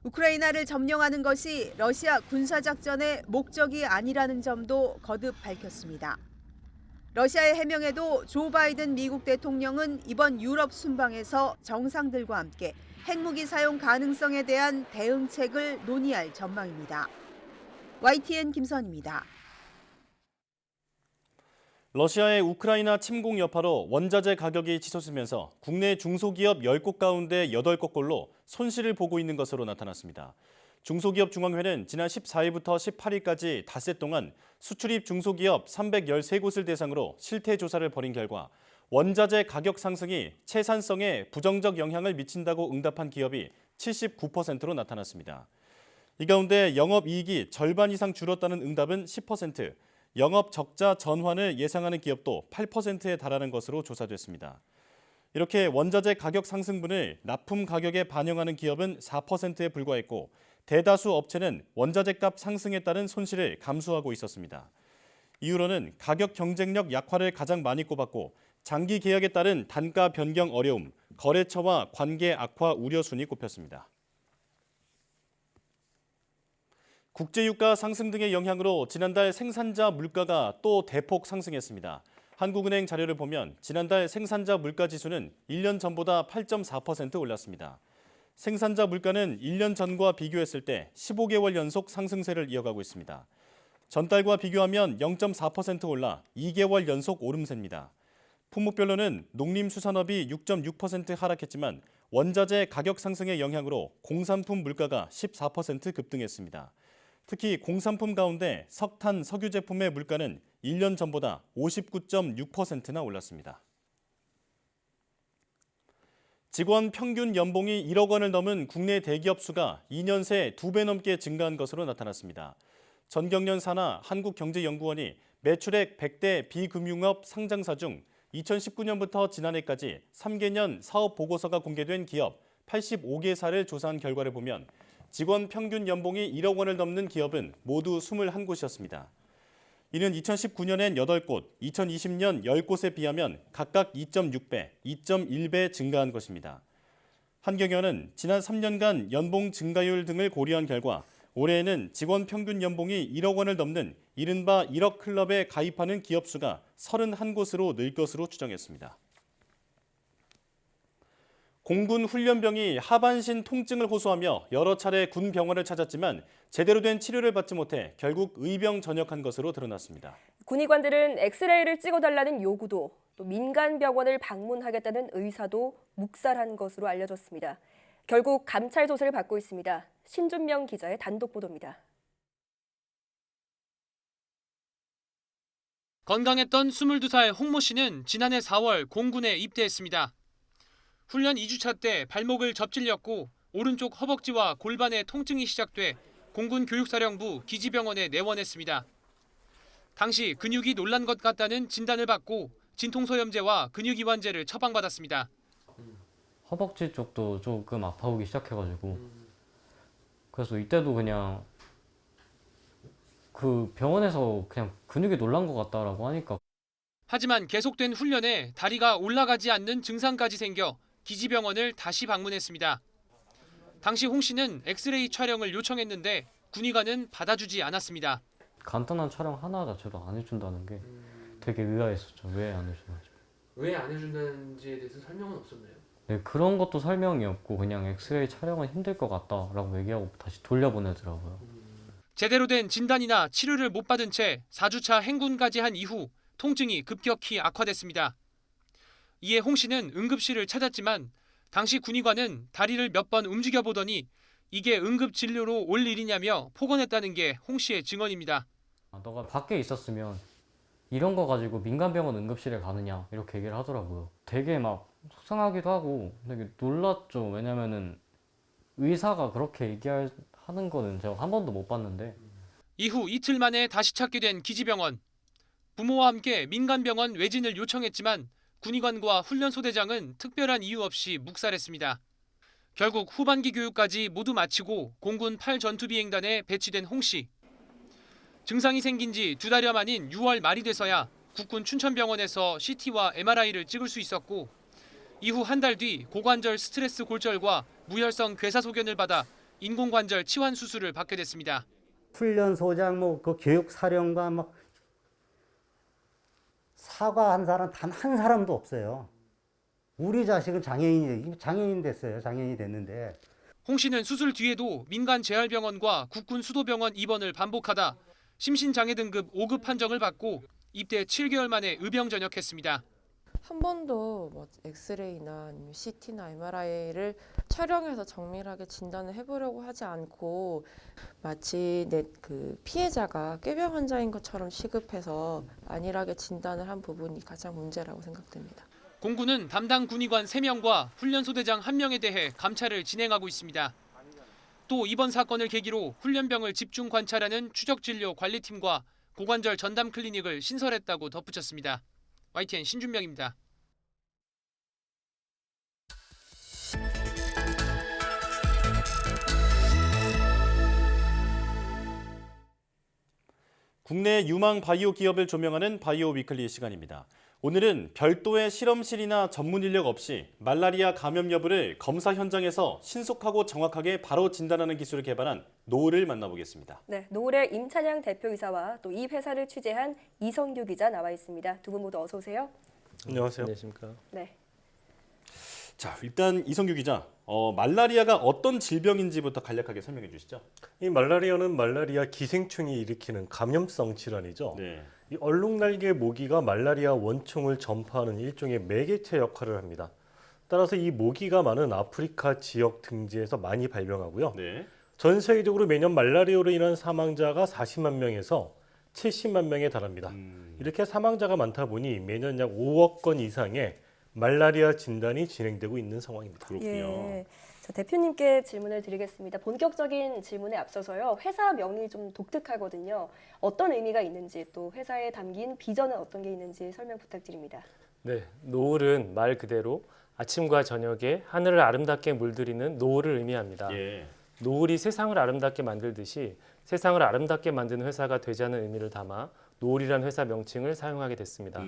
Speaker 9: 우크라이나를 점령하는 것이 러시아 군사작전의 목적이 아니라는 점도 거듭 밝혔습니다. 러시아의 해명에도 조 바이든 미국 대통령은 이번 유럽 순방에서 정상들과 함께 핵무기 사용 가능성에 대한 대응책을 논의할 전망입니다. YTN 김선입니다.
Speaker 1: 러시아의 우크라이나 침공 여파로 원자재 가격이 치솟으면서 국내 중소기업 10곳 가운데 8곳꼴로 손실을 보고 있는 것으로 나타났습니다. 중소기업 중앙회는 지난 14일부터 18일까지 닷새 동안 수출입 중소기업 313곳을 대상으로 실태 조사를 벌인 결과 원자재 가격 상승이 채산성에 부정적 영향을 미친다고 응답한 기업이 79%로 나타났습니다. 이 가운데 영업이익이 절반 이상 줄었다는 응답은 10%, 영업 적자 전환을 예상하는 기업도 8%에 달하는 것으로 조사됐습니다. 이렇게 원자재 가격 상승분을 납품 가격에 반영하는 기업은 4%에 불과했고 대다수 업체는 원자재 값 상승에 따른 손실을 감수하고 있었습니다. 이유로는 가격 경쟁력 약화를 가장 많이 꼽았고 장기 계약에 따른 단가 변경 어려움, 거래처와 관계 악화 우려 순이 꼽혔습니다. 국제유가 상승 등의 영향으로 지난달 생산자 물가가 또 대폭 상승했습니다. 한국은행 자료를 보면 지난달 생산자 물가 지수는 1년 전보다 8.4% 올랐습니다. 생산자 물가는 1년 전과 비교했을 때 15개월 연속 상승세를 이어가고 있습니다. 전달과 비교하면 0.4% 올라 2개월 연속 오름세입니다. 품목별로는 농림수산업이 6.6% 하락했지만 원자재 가격 상승의 영향으로 공산품 물가가 14% 급등했습니다. 특히 공산품 가운데 석탄, 석유 제품의 물가는 1년 전보다 59.6%나 올랐습니다. 직원 평균 연봉이 1억 원을 넘은 국내 대기업 수가 2년 새 2배 넘게 증가한 것으로 나타났습니다. 전경련 산하 한국경제연구원이 매출액 100대 비금융업 상장사 중 2019년부터 지난해까지 3개년 사업 보고서가 공개된 기업 85개사를 조사한 결과를 보면 직원 평균 연봉이 1억 원을 넘는 기업은 모두 21곳이었습니다. 이는 2019년엔 8곳, 2020년 10곳에 비하면 각각 2.6배, 2.1배 증가한 것입니다. 한경연은 지난 3년간 연봉 증가율 등을 고려한 결과 올해에는 직원 평균 연봉이 1억 원을 넘는 이른바 1억 클럽에 가입하는 기업 수가 31곳으로 늘 것으로 추정했습니다. 공군 훈련병이 하반신 통증을 호소하며 여러 차례 군 병원을 찾았지만 제대로 된 치료를 받지 못해 결국 의병 전역한 것으로 드러났습니다.
Speaker 2: 군의관들은 엑스레이를 찍어달라는 요구도 또 민간 병원을 방문하겠다는 의사도 묵살한 것으로 알려졌습니다. 결국 감찰 조사를 받고 있습니다. 신준명 기자의 단독 보도입니다.
Speaker 11: 건강했던 22살 홍모 씨는 지난해 4월 공군에 입대했습니다. 훈련 2주차 때 발목을 접질렸고 오른쪽 허벅지와 골반에 통증이 시작돼 공군 교육사령부 기지병원에 내원했습니다. 당시 근육이 놀란 것 같다는 진단을 받고 진통소염제와 근육이완제를 처방받았습니다.
Speaker 12: 허벅지 쪽도 조금 아파오기 시작해가지고 그래서 이때도 그냥 그 병원에서 그냥 근육이 놀란 것 같다라고 하니까
Speaker 11: 하지만 계속된 훈련에 다리가 올라가지 않는 증상까지 생겨 기지병원을 다시 방문했습니다. 당시 홍 씨는 엑스레이 촬영을 요청했는데 군의관은 받아주지 않았습니다.
Speaker 12: 간단한 촬영 하나 자체도 안 해준다는 게 되게 의아했었죠. 왜 안 해주는지.
Speaker 13: 왜 안 해준다는지에 대해서 설명은 없었나요?
Speaker 12: 네, 그런 것도 설명이 없고 그냥 엑스레이 촬영은 힘들 것 같다라고 얘기하고 다시 돌려보내더라고요.
Speaker 11: 제대로 된 진단이나 치료를 못 받은 채 4주차 행군까지 한 이후 통증이 급격히 악화됐습니다. 이에 홍 씨는 응급실을 찾았지만 당시 군의관은 다리를 몇 번 움직여보더니 이게 응급진료로 올 일이냐며 폭언했다는 게 홍 씨의 증언입니다.
Speaker 12: 너가 밖에 있었으면 이런 거 가지고 민간병원 응급실에 가느냐 이렇게 얘기를 하더라고요. 되게 막 속상하기도 하고 되게 놀랐죠. 왜냐면은 의사가 그렇게 얘기하는 거는 제가 한 번도 못 봤는데.
Speaker 11: 이후 이틀 만에 다시 찾게 된 기지병원. 부모와 함께 민간병원 외진을 요청했지만 군의관과 훈련소대장은 특별한 이유 없이 묵살했습니다. 결국 후반기 교육까지 모두 마치고 공군 8전투비행단에 배치된 홍 씨. 증상이 생긴 지 2달여 만인 6월 말이 돼서야 국군 춘천병원에서 CT와 MRI를 찍을 수 있었고 이후 한 달 뒤 고관절 스트레스 골절과 무혈성 괴사소견을 받아 인공관절 치환 수술을 받게 됐습니다.
Speaker 14: 훈련소장 그 교육사령관 사과한 사람 단 한 사람도 없어요. 우리 자식은 장애인이 됐어요. 장애인이 됐는데.
Speaker 11: 홍 씨는 수술 뒤에도 민간 재활병원과 국군 수도병원 입원을 반복하다 심신장애 등급 5급 판정을 받고 입대 7개월 만에 의병 전역했습니다.
Speaker 15: 한 번도 뭐 엑스레이나 아니면 CT나 MRI를 촬영해서 정밀하게 진단을 해보려고 하지 않고 마치 그 피해자가 꾀병 환자인 것처럼 취급해서 안일하게 진단을 한 부분이 가장 문제라고 생각됩니다.
Speaker 11: 공군은 담당 군의관 3명과 훈련소대장 1명에 대해 감찰을 진행하고 있습니다. 또 이번 사건을 계기로 훈련병을 집중 관찰하는 추적진료 관리팀과 고관절 전담 클리닉을 신설했다고 덧붙였습니다. YTN 신준명입니다.
Speaker 1: 국내 유망 바이오 기업을 조명하는 바이오 위클리 시간입니다. 오늘은 별도의 실험실이나 전문 인력 없이 말라리아 감염 여부를 검사 현장에서 신속하고 정확하게 바로 진단하는 기술을 개발한 노을을 만나보겠습니다.
Speaker 2: 네, 노을의 임찬양 대표이사와 또 이 회사를 취재한 이성규 기자 나와 있습니다. 두 분 모두 어서 오세요.
Speaker 16: 안녕하세요. 안녕하십니까.
Speaker 2: 네.
Speaker 1: 자, 일단 이성규 기자, 말라리아가 어떤 질병인지부터 간략하게 설명해 주시죠.
Speaker 16: 이 말라리아는 말라리아 기생충이 일으키는 감염성 질환이죠.
Speaker 1: 네.
Speaker 16: 이 얼룩날개 모기가 말라리아 원총을 전파하는 일종의 매개체 역할을 합니다. 따라서 이 모기가 많은 아프리카 지역 등지에서 많이 발병하고요.
Speaker 1: 네.
Speaker 16: 전 세계적으로 매년 말라리아로 인한 사망자가 40만 명에서 70만 명에 달합니다. 이렇게 사망자가 많다 보니 매년 약 5억 건 이상의 말라리아 진단이 진행되고 있는 상황입니다.
Speaker 1: 그렇군요.
Speaker 2: 예. 자, 대표님께 질문을 드리겠습니다. 본격적인 질문에 앞서서요. 회사 명이 좀 독특하거든요. 어떤 의미가 있는지 또 회사에 담긴 비전은 어떤 게 있는지 설명 부탁드립니다.
Speaker 17: 네, 노을은 말 그대로 아침과 저녁에 하늘을 아름답게 물들이는 노을을 의미합니다.
Speaker 1: 예.
Speaker 17: 노을이 세상을 아름답게 만들듯이 세상을 아름답게 만드는 회사가 되자는 의미를 담아 노을이라는 회사 명칭을 사용하게 됐습니다.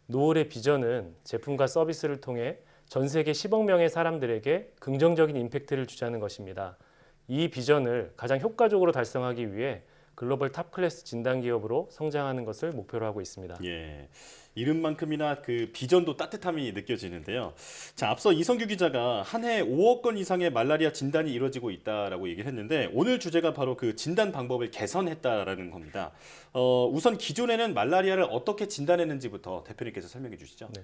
Speaker 17: 노을의 비전은 제품과 서비스를 통해 전 세계 10억 명의 사람들에게 긍정적인 임팩트를 주자는 것입니다. 이 비전을 가장 효과적으로 달성하기 위해 글로벌 탑 클래스 진단 기업으로 성장하는 것을 목표로 하고 있습니다.
Speaker 1: 예. 이름만큼이나 그 비전도 따뜻함이 느껴지는데요. 자, 앞서 이성규 기자가 한 해 5억 건 이상의 말라리아 진단이 이루어지고 있다라고 얘기를 했는데 오늘 주제가 바로 그 진단 방법을 개선했다라는 겁니다. 우선 기존에는 말라리아를 어떻게 진단했는지부터 대표님께서 설명해 주시죠.
Speaker 17: 네.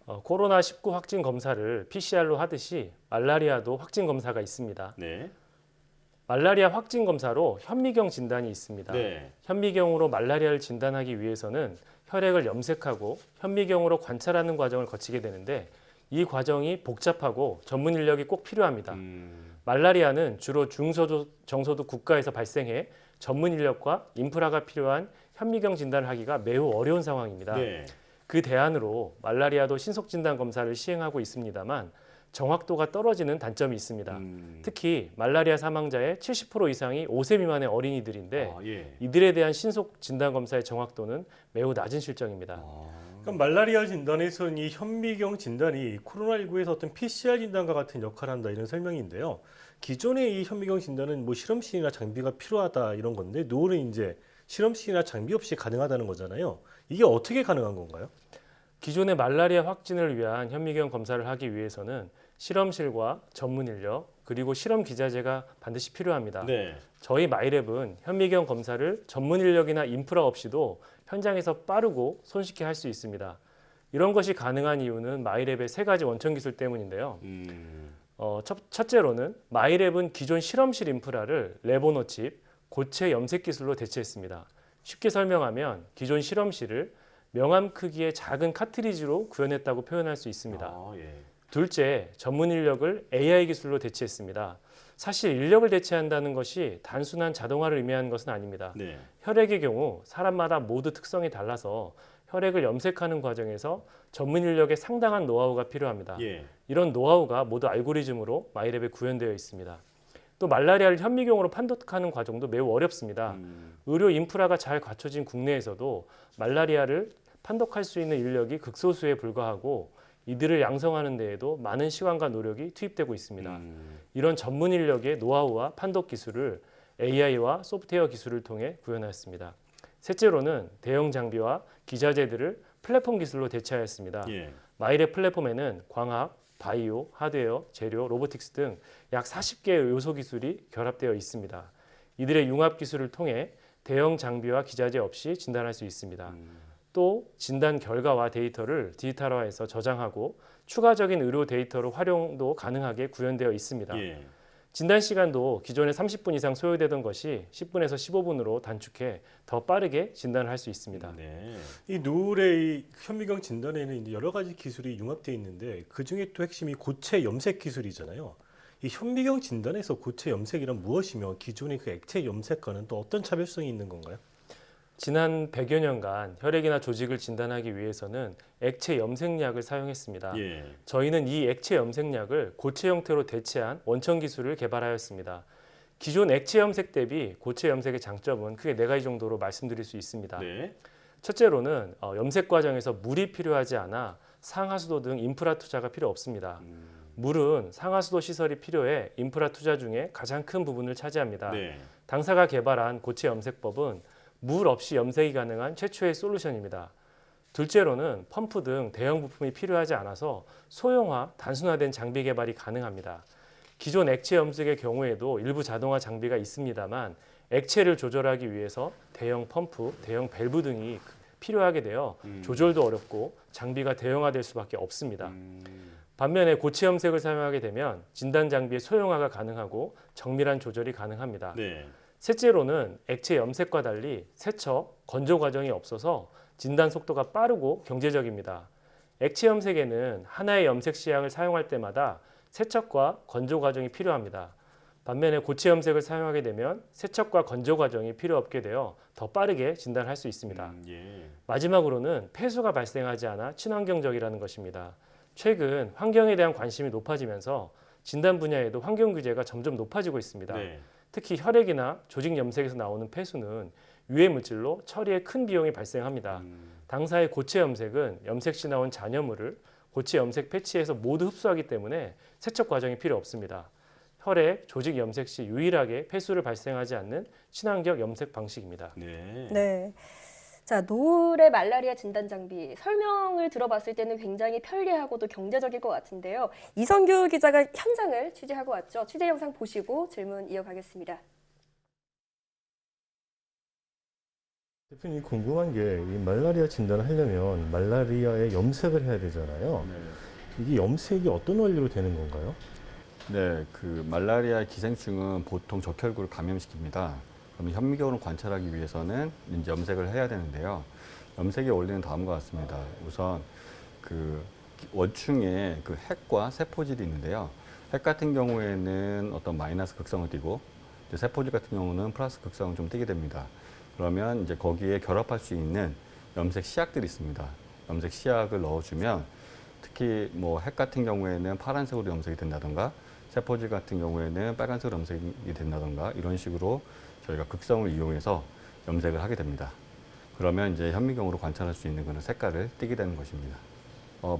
Speaker 17: 코로나19 확진 검사를 PCR로 하듯이 말라리아도 확진 검사가 있습니다.
Speaker 1: 네.
Speaker 17: 말라리아 확진 검사로 현미경 진단이 있습니다.
Speaker 1: 네.
Speaker 17: 현미경으로 말라리아를 진단하기 위해서는 혈액을 염색하고 현미경으로 관찰하는 과정을 거치게 되는데 이 과정이 복잡하고 전문 인력이 꼭 필요합니다. 말라리아는 주로 중소득, 정소득 국가에서 발생해 전문 인력과 인프라가 필요한 현미경 진단을 하기가 매우 어려운 상황입니다.
Speaker 1: 네.
Speaker 17: 그 대안으로 말라리아도 신속 진단 검사를 시행하고 있습니다만 정확도가 떨어지는 단점이 있습니다. 특히 말라리아 사망자의 70% 이상이 5세 미만의 어린이들인데 이들에 대한 신속 진단 검사의 정확도는 매우 낮은 실정입니다.
Speaker 16: 그럼 말라리아 진단에서는 이 현미경 진단이 코로나19에서 어떤 PCR 진단과 같은 역할을 한다 이런 설명인데요. 기존의 이 현미경 진단은 뭐 실험실이나 장비가 필요하다 이런 건데 노을은 이제 실험실이나 장비 없이 가능하다는 거잖아요. 이게 어떻게 가능한 건가요?
Speaker 17: 기존의 말라리아 확진을 위한 현미경 검사를 하기 위해서는 실험실과 전문 인력 그리고 실험 기자재가 반드시 필요합니다. 저희 마이랩은 현미경 검사를 전문 인력이나 인프라 없이도 현장에서 빠르고 손쉽게 할 수 있습니다. 이런 것이 가능한 이유는 마이랩의 3가지 원천 기술 때문인데요. 첫째로는 마이랩은 기존 실험실 인프라를 레보노칩, 고체 염색 기술로 대체했습니다. 쉽게 설명하면 기존 실험실을 명암 크기의 작은 카트리지로 구현했다고 표현할 수 있습니다. 둘째, 전문 인력을 AI 기술로 대체했습니다. 사실 인력을 대체한다는 것이 단순한 자동화를 의미하는 것은 아닙니다. 혈액의 경우 사람마다 모두 특성이 달라서 혈액을 염색하는 과정에서 전문 인력의 상당한 노하우가 필요합니다. 이런 노하우가 모두 알고리즘으로 마이랩에 구현되어 있습니다. 또 말라리아를 현미경으로 판독하는 과정도 매우 어렵습니다. 의료 인프라가 잘 갖춰진 국내에서도 말라리아를 판독할 수 있는 인력이 극소수에 불과하고 이들을 양성하는 데에도 많은 시간과 노력이 투입되고 있습니다. 이런 전문 인력의 노하우와 판독 기술을 AI와 소프트웨어 기술을 통해 구현하였습니다. 셋째로는 대형 장비와 기자재들을 플랫폼 기술로 대체하였습니다. 마이랩 플랫폼에는 광학, 바이오, 하드웨어, 재료, 로보틱스 등 약 40개의 요소 기술이 결합되어 있습니다. 이들의 융합 기술을 통해 대형 장비와 기자재 없이 진단할 수 있습니다. 또 진단 결과와 데이터를 디지털화해서 저장하고 추가적인 의료 데이터로 활용도 가능하게 구현되어 있습니다. 진단 시간도 기존에 30분 이상 소요되던 것이 10분에서 15분으로 단축해 더 빠르게 진단을 할 수 있습니다.
Speaker 16: 이 노을의 이 현미경 진단에는 이제 여러 가지 기술이 융합되어 있는데 그 중에 또 핵심이 고체 염색 기술이잖아요. 이 현미경 진단에서 고체 염색이란 무엇이며 기존의 그 액체 염색과는 또 어떤 차별성이 있는 건가요?
Speaker 17: 지난 100여 년간 혈액이나 조직을 진단하기 위해서는 액체 염색약을 사용했습니다. 저희는 이 액체 염색약을 고체 형태로 대체한 원천 기술을 개발하였습니다. 기존 액체 염색 대비 고체 염색의 장점은 크게 4가지 정도로 말씀드릴 수 있습니다. 첫째로는 염색 과정에서 물이 필요하지 않아 상하수도 등 인프라 투자가 필요 없습니다. 물은 상하수도 시설이 필요해 인프라 투자 중에 가장 큰 부분을 차지합니다. 당사가 개발한 고체 염색법은 물 없이 염색이 가능한 최초의 솔루션입니다. 둘째로는 펌프 등 대형 부품이 필요하지 않아서 소형화, 단순화된 장비 개발이 가능합니다. 기존 액체 염색의 경우에도 일부 자동화 장비가 있습니다만 액체를 조절하기 위해서 대형 펌프, 대형 밸브 등이 필요하게 되어 조절도 어렵고 장비가 대형화될 수밖에 없습니다. 반면에 고체 염색을 사용하게 되면 진단 장비의 소형화가 가능하고 정밀한 조절이 가능합니다. 셋째로는 액체 염색과 달리 세척, 건조 과정이 없어서 진단 속도가 빠르고 경제적입니다. 액체 염색에는 하나의 염색 시약을 사용할 때마다 세척과 건조 과정이 필요합니다. 반면에 고체 염색을 사용하게 되면 세척과 건조 과정이 필요 없게 되어 더 빠르게 진단할 수 있습니다. 마지막으로는 폐수가 발생하지 않아 친환경적이라는 것입니다. 최근 환경에 대한 관심이 높아지면서 진단 분야에도 환경 규제가 점점 높아지고 있습니다. 특히 혈액이나 조직 염색에서 나오는 폐수는 유해 물질로 처리에 큰 비용이 발생합니다. 당사의 고체 염색은 염색 시 나온 잔여물을 고체 염색 패치에서 모두 흡수하기 때문에 세척 과정이 필요 없습니다. 혈액, 조직 염색 시 유일하게 폐수를 발생하지 않는 친환경 염색 방식입니다.
Speaker 2: 네. 자, 노을의 말라리아 진단 장비 설명을 들어봤을 때는 굉장히 편리하고도 경제적일 것 같은데요. 이성규 기자가 현장을 취재하고 왔죠. 취재 영상 보시고 질문 이어가겠습니다.
Speaker 18: 대표님 궁금한 게 이 말라리아 진단을 하려면 말라리아에 염색을 해야 되잖아요. 이게 염색이 어떤 원리로 되는 건가요?
Speaker 19: 네, 그 말라리아 기생충은 보통 적혈구를 감염시킵니다. 그럼 현미경으로 관찰하기 위해서는 이제 염색을 해야 되는데요. 염색의 원리는 다음과 같습니다. 우선 그 원충에 그 핵과 세포질이 있는데요. 핵 같은 경우에는 어떤 마이너스 극성을 띠고 세포질 같은 경우는 플러스 극성을 좀 띠게 됩니다. 그러면 이제 거기에 결합할 수 있는 염색 시약들이 있습니다. 염색 시약을 넣어주면 특히 뭐 핵 같은 경우에는 파란색으로 염색이 된다던가 세포질 같은 경우에는 빨간색으로 염색이 된다던가 이런 식으로 저희가 극성을 이용해서 염색을 하게 됩니다. 그러면 이제 현미경으로 관찰할 수 있는 그런 색깔을 띠게 되는 것입니다.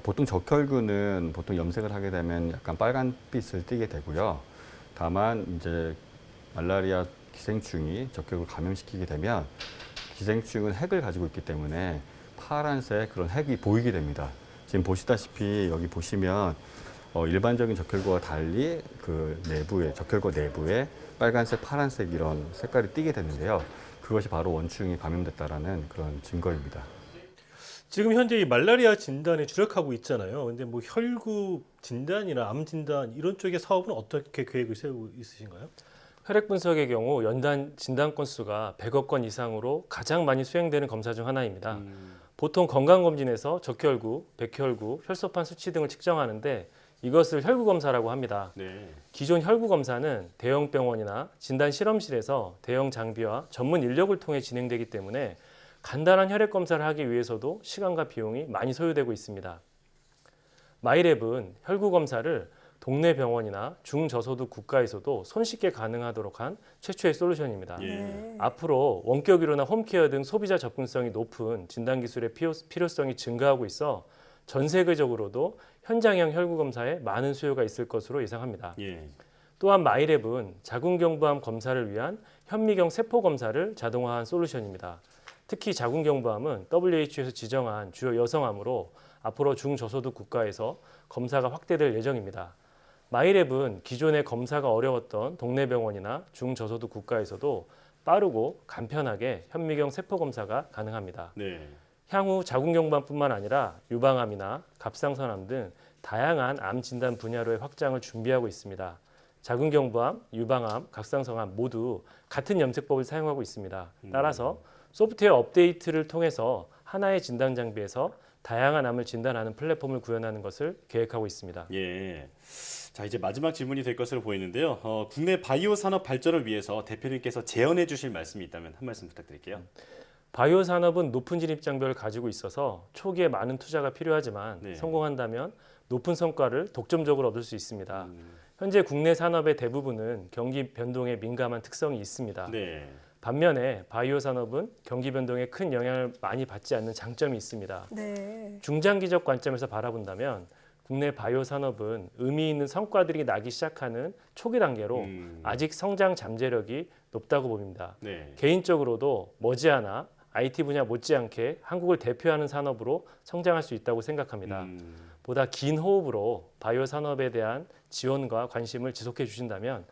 Speaker 19: 보통 적혈구는 보통 염색을 하게 되면 약간 빨간빛을 띠게 되고요. 다만 이제 말라리아 기생충이 적혈구를 감염시키게 되면 기생충은 핵을 가지고 있기 때문에 파란색 그런 핵이 보이게 됩니다. 지금 보시다시피 여기 보시면 일반적인 적혈구와 달리 그 내부에 적혈구 내부에 빨간색, 파란색 이런 색깔이 띠게 되는데요. 그것이 바로 원충이 감염됐다라는 그런 증거입니다.
Speaker 16: 지금 현재 이 말라리아 진단에 주력하고 있잖아요. 근데 뭐 혈구 진단이나 암 진단 이런 쪽의 사업은 어떻게 계획을 세우고 있으신가요?
Speaker 17: 혈액 분석의 경우 연단 진단 건수가 100억 건 이상으로 가장 많이 수행되는 검사 중 하나입니다. 보통 건강검진에서 적혈구, 백혈구, 혈소판 수치 등을 측정하는데 이것을 혈구검사라고 합니다.
Speaker 1: 네.
Speaker 17: 기존 혈구검사는 대형 병원이나 진단 실험실에서 대형 장비와 전문 인력을 통해 진행되기 때문에 간단한 혈액 검사를 하기 위해서도 시간과 비용이 많이 소요되고 있습니다. 마이랩은 혈구 검사를 동네 병원이나 중저소득 국가에서도 손쉽게 가능하도록 한 최초의 솔루션입니다. 앞으로 원격 의료나 홈케어 등 소비자 접근성이 높은 진단 기술의 필요성이 증가하고 있어 전 세계적으로도 현장형 혈구 검사에 많은 수요가 있을 것으로 예상합니다. 또한 마이랩은 자궁경부암 검사를 위한 현미경 세포 검사를 자동화한 솔루션입니다. 특히 자궁경부암은 WHO에서 지정한 주요 여성암으로 앞으로 중저소득 국가에서 검사가 확대될 예정입니다. 마이랩은 기존의 검사가 어려웠던 동네 병원이나 중저소득 국가에서도 빠르고 간편하게 현미경 세포 검사가 가능합니다. 향후 자궁경부암뿐만 아니라 유방암이나 갑상선암 등 다양한 암 진단 분야로의 확장을 준비하고 있습니다. 자궁경부암, 유방암, 갑상선암 모두 같은 염색법을 사용하고 있습니다. 따라서 소프트웨어 업데이트를 통해서 하나의 진단 장비에서 다양한 암을 진단하는 플랫폼을 구현하는 것을 계획하고 있습니다.
Speaker 1: 자, 이제 마지막 질문이 될 것으로 보이는데요. 국내 바이오 산업 발전을 위해서 대표님께서 제언해 주실 말씀이 있다면 한 말씀 부탁드릴게요.
Speaker 17: 바이오 산업은 높은 진입 장벽을 가지고 있어서 초기에 많은 투자가 필요하지만 성공한다면 높은 성과를 독점적으로 얻을 수 있습니다. 현재 국내 산업의 대부분은 경기 변동에 민감한 특성이 있습니다. 반면에 바이오 산업은 경기 변동에 큰 영향을 많이 받지 않는 장점이 있습니다. 중장기적 관점에서 바라본다면 국내 바이오 산업은 의미 있는 성과들이 나기 시작하는 초기 단계로 아직 성장 잠재력이 높다고 봅니다. 개인적으로도 머지않아 IT 분야 못지않게 한국을 대표하는 산업으로 성장할 수 있다고 생각합니다. 보다 긴 호흡으로 바이오 산업에 대한 지원과 관심을 지속해 주신다면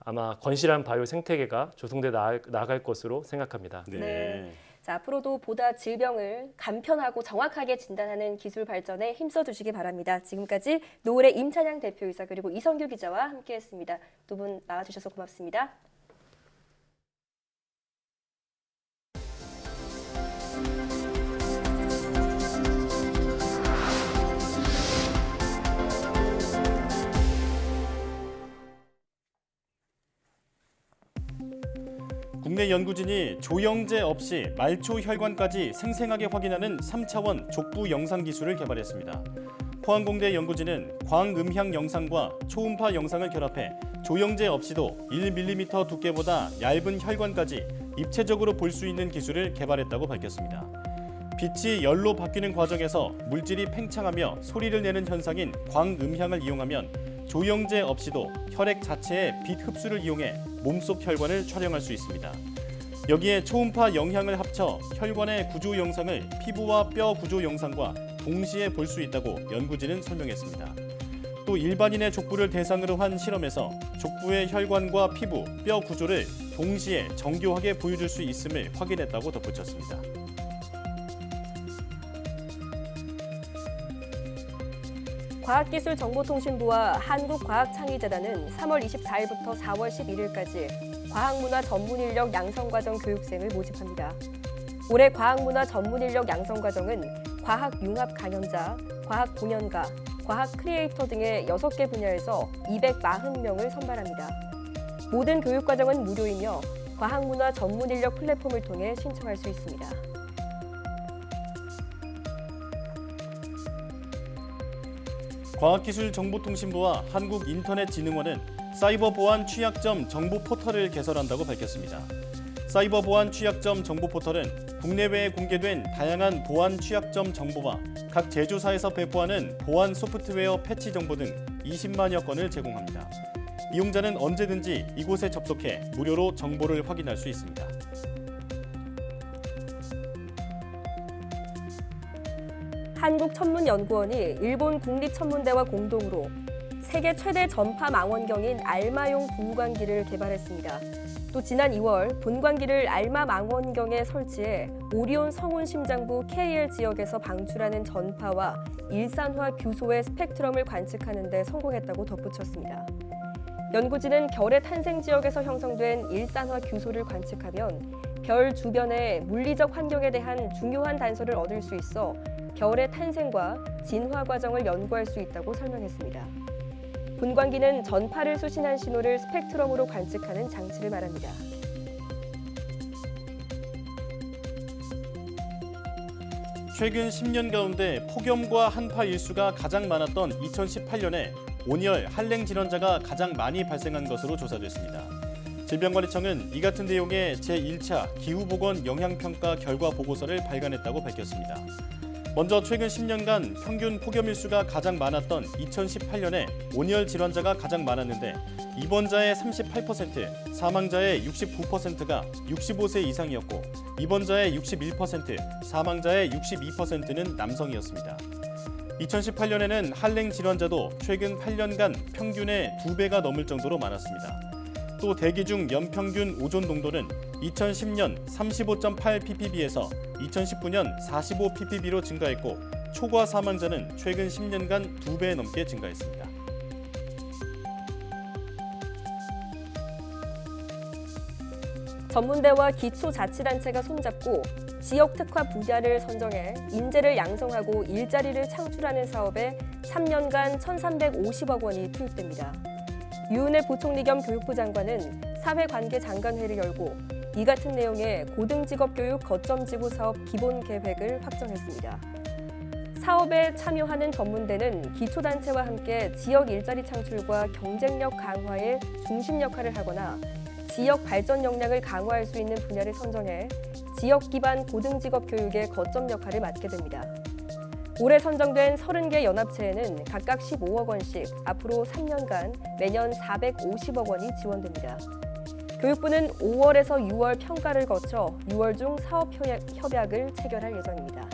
Speaker 17: 아마 건실한 바이오 생태계가 조성돼 나아갈 것으로 생각합니다.
Speaker 2: 자, 앞으로도 보다 질병을 간편하고 정확하게 진단하는 기술 발전에 힘써 주시기 바랍니다. 지금까지 노을의 임찬양 대표이사 그리고 이성규 기자와 함께했습니다. 두 분 나와주셔서 고맙습니다.
Speaker 1: 국내 연구진이 조영제 없이 말초 혈관까지 생생하게 확인하는 3차원 족부 영상 기술을 개발했습니다. 포항공대 연구진은 광음향 영상과 초음파 영상을 결합해 조영제 없이도 1mm 두께보다 얇은 혈관까지 입체적으로 볼 수 있는 기술을 개발했다고 밝혔습니다. 빛이 열로 바뀌는 과정에서 물질이 팽창하며 소리를 내는 현상인 광음향을 이용하면 조영제 없이도 혈액 자체의 빛 흡수를 이용해 몸속 혈관을 촬영할 수 있습니다. 여기에 초음파 영향을 합쳐 혈관의 구조 영상을 피부와 뼈 구조 영상과 동시에 볼 수 있다고 연구진은 설명했습니다. 또 일반인의 족부를 대상으로 한 실험에서 족부의 혈관과 피부, 뼈 구조를 동시에 정교하게 보여줄 수 있음을 확인했다고 덧붙였습니다.
Speaker 2: 과학기술정보통신부와 한국과학창의재단은 3월 24일부터 4월 11일까지 과학문화 전문인력 양성과정 교육생을 모집합니다. 올해 과학문화 전문인력 양성과정은 과학융합 강연자, 과학공연가, 과학 크리에이터 등의 6개 분야에서 240명을 선발합니다. 모든 교육과정은 무료이며 과학문화 전문인력 플랫폼을 통해 신청할 수 있습니다.
Speaker 1: 과학기술정보통신부와 한국인터넷진흥원은 사이버 보안 취약점 정보 포털을 개설한다고 밝혔습니다. 사이버 보안 취약점 정보 포털은 국내외에 공개된 다양한 보안 취약점 정보와 각 제조사에서 배포하는 보안 소프트웨어 패치 정보 등 20만여 건을 제공합니다. 이용자는 언제든지 이곳에 접속해 무료로 정보를 확인할 수 있습니다.
Speaker 2: 한국천문연구원이 일본 국립천문대와 공동으로 세계 최대 전파 망원경인 알마용 분광기를 개발했습니다. 또 지난 2월 분광기를 알마 망원경에 설치해 오리온 성운 심장부 KL 지역에서 방출하는 전파와 일산화 규소의 스펙트럼을 관측하는 데 성공했다고 덧붙였습니다. 연구진은 별의 탄생 지역에서 형성된 일산화 규소를 관측하면 별 주변의 물리적 환경에 대한 중요한 단서를 얻을 수 있어 별의 탄생과 진화 과정을 연구할 수 있다고 설명했습니다. 분광기는 전파를 수신한 신호를 스펙트럼으로 관측하는 장치를 말합니다.
Speaker 1: 최근 10년 가운데 폭염과 한파 일수가 가장 많았던 2018년에 온열, 한랭 질환자가 가장 많이 발생한 것으로 조사됐습니다. 질병관리청은 이 같은 내용의 제1차 기후보건 영향평가 결과 보고서를 발간했다고 밝혔습니다. 먼저 최근 10년간 평균 폭염 일수가 가장 많았던 2018년에 온열 질환자가 가장 많았는데 입원자의 38%, 사망자의 69%가 65세 이상이었고 입원자의 61%, 사망자의 62%는 남성이었습니다. 2018년에는 한랭 질환자도 최근 8년간 평균의 2배가 넘을 정도로 많았습니다. 또 대기 중 연평균 오존 농도는 2010년 35.8ppb에서 2019년 45ppb로 증가했고 초과 사망자는 최근 10년간 2배 넘게 증가했습니다.
Speaker 2: 전문대와 기초자치단체가 손잡고 지역 특화 분야를 선정해 인재를 양성하고 일자리를 창출하는 사업에 3년간 1,350억 원이 투입됩니다. 유은혜 부총리 겸 교육부 장관은 사회관계장관회를 열고 이 같은 내용의 고등직업교육 거점지구 사업 기본계획을 확정했습니다. 사업에 참여하는 전문대는 기초단체와 함께 지역 일자리 창출과 경쟁력 강화에 중심 역할을 하거나 지역 발전 역량을 강화할 수 있는 분야를 선정해 지역 기반 고등직업 교육의 거점 역할을 맡게 됩니다. 올해 선정된 30개 연합체에는 각각 15억 원씩 앞으로 3년간 매년 450억 원이 지원됩니다. 교육부는 5월에서 6월 평가를 거쳐 6월 중 사업 협약을 체결할 예정입니다.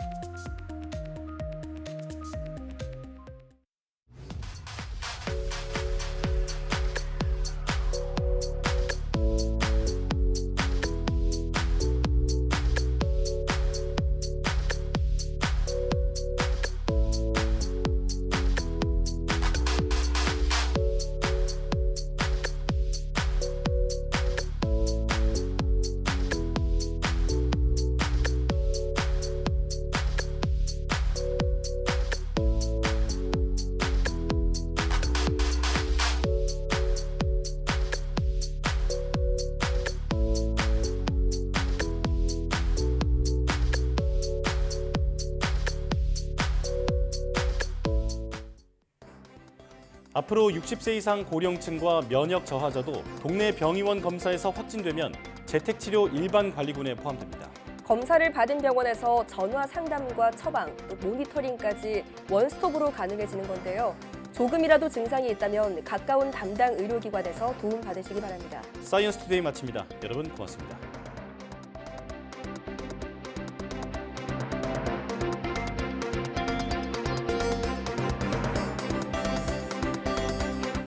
Speaker 1: 앞으로 60세 이상 고령층과 면역 저하자도 동네 병의원 검사에서 확진되면 재택치료 일반관리군에 포함됩니다.
Speaker 2: 검사를 받은 병원에서 전화 상담과 처방, 또 모니터링까지 원스톱으로 가능해지는 건데요. 조금이라도 증상이 있다면 가까운 담당 의료기관에서 도움 받으시기 바랍니다.
Speaker 1: 사이언스 투데이 마칩니다. 여러분 고맙습니다.